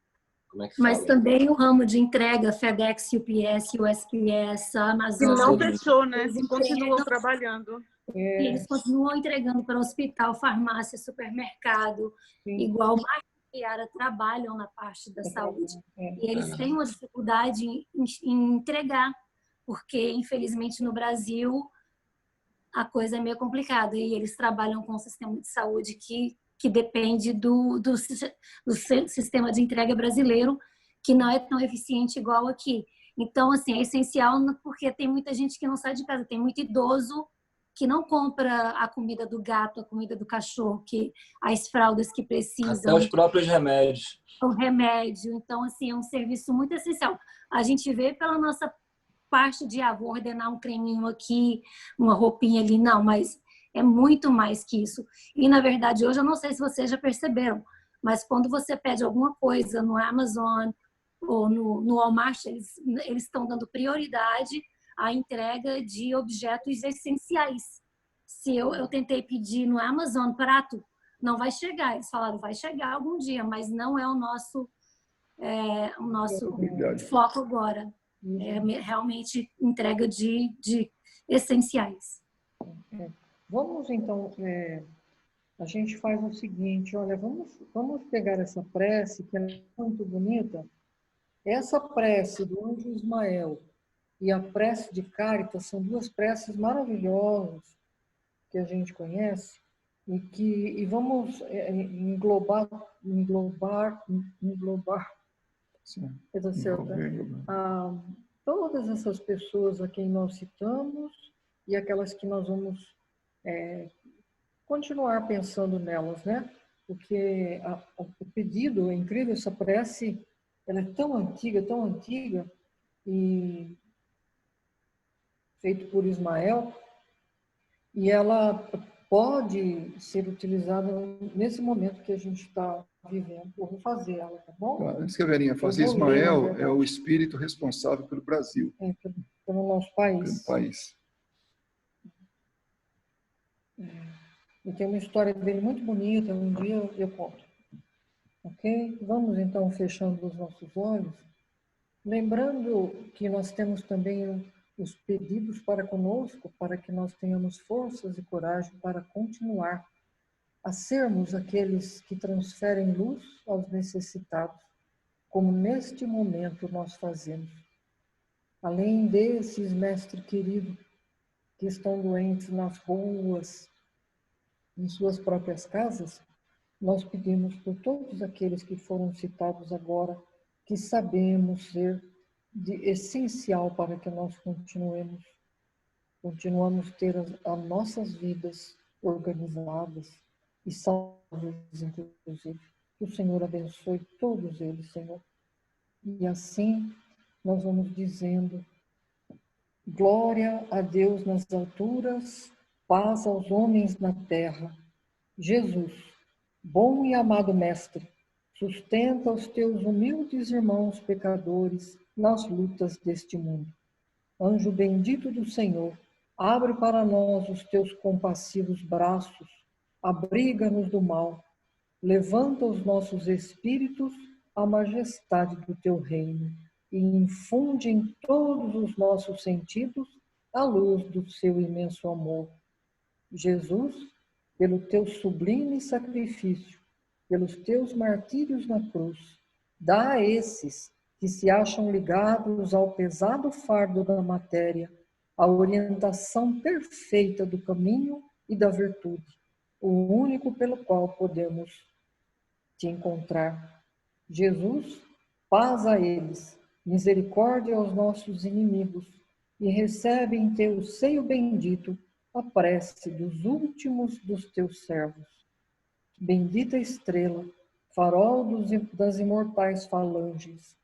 Como é que fala? Mas também o ramo de entrega, FedEx, UPS, USPS, Amazon. E não fechou, né? E continuam trabalhando. E eles continuam entregando para hospital, farmácia, supermercado, igual Marcos e Yara trabalham na parte da saúde. E eles têm uma dificuldade em entregar, porque, infelizmente, no Brasil, a coisa é meio complicada. E eles trabalham com um sistema de saúde que depende do sistema de entrega brasileiro, que não é tão eficiente igual aqui. Então, assim, é essencial porque tem muita gente que não sai de casa, tem muito idoso que não compra a comida do gato, a comida do cachorro, as fraldas que precisam. Até os próprios remédios. O remédio. Então, assim, é um serviço muito essencial. A gente vê pela nossa parte de vou ordenar um creminho aqui, uma roupinha ali, não, mas é muito mais que isso. E, na verdade, hoje, eu não sei se vocês já perceberam, mas quando você pede alguma coisa no Amazon ou no Walmart, eles estão dando prioridade à entrega de objetos essenciais. Se eu tentei pedir no Amazon prato, não vai chegar. Eles falaram, vai chegar algum dia, mas não é o nosso foco agora. É realmente entrega de essenciais. Vamos, então, a gente faz o seguinte, olha, vamos pegar essa prece, que é muito bonita. Essa prece do anjo Ismael e a prece de Cáritas são duas preces maravilhosas que a gente conhece e vamos englobar Sim. Todas essas pessoas a quem nós citamos e aquelas que nós vamos continuar pensando nelas, né? Porque o pedido, é incrível, essa prece, ela é tão antiga, e feito por Ismael, e ela pode ser utilizada nesse momento que a gente está vivendo. Eu vou fazer ela, tá bom? Antes que a Verinha faça, Ismael é o espírito responsável pelo Brasil. Pelo nosso país. Pelo país. E tem uma história dele muito bonita, um dia eu conto. Ok? Vamos então fechando os nossos olhos, lembrando que nós temos também os pedidos para conosco, para que nós tenhamos forças e coragem para continuar a sermos aqueles que transferem luz aos necessitados, como neste momento nós fazemos. Além desses, mestre querido, que estão doentes nas ruas, em suas próprias casas, nós pedimos por todos aqueles que foram citados agora, que sabemos ser essencial para que nós continuamos ter as nossas vidas organizadas e salvas, inclusive. Que o Senhor abençoe todos eles, Senhor. E assim nós vamos dizendo: glória a Deus nas alturas, paz aos homens na terra. Jesus, Bom e amado Mestre, sustenta os teus humildes irmãos pecadores nas lutas deste mundo. Anjo bendito do Senhor, abre para nós os teus compassivos braços, abriga-nos do mal, levanta os nossos espíritos à majestade do teu reino e infunde em todos os nossos sentidos a luz do seu imenso amor. Jesus, pelo teu sublime sacrifício, pelos teus martírios na cruz, dá a esses que se acham ligados ao pesado fardo da matéria a orientação perfeita do caminho e da virtude, o único pelo qual podemos te encontrar. Jesus, paz a eles, misericórdia aos nossos inimigos, e recebe em teu seio bendito a prece dos últimos dos teus servos. Bendita estrela, farol das imortais falanges,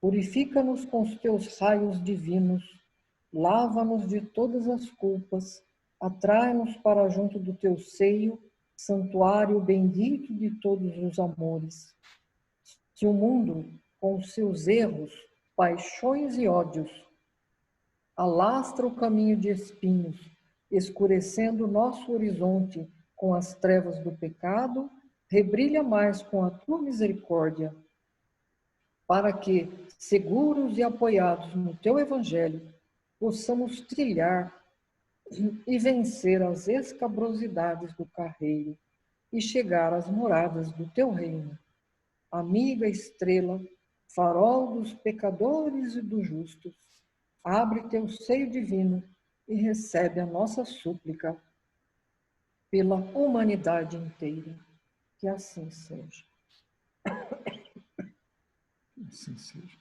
purifica-nos com os teus raios divinos, lava-nos de todas as culpas, atrai-nos para junto do teu seio, santuário bendito de todos os amores. Se o mundo, com os seus erros, paixões e ódios, alastra o caminho de espinhos, escurecendo nosso horizonte com as trevas do pecado, rebrilha mais com a tua misericórdia, para que, seguros e apoiados no teu evangelho, possamos trilhar e vencer as escabrosidades do carreiro e chegar às moradas do teu reino. Amiga estrela, farol dos pecadores e dos justos, abre teu seio divino e recebe a nossa súplica pela humanidade inteira. Que assim seja. Assim seja.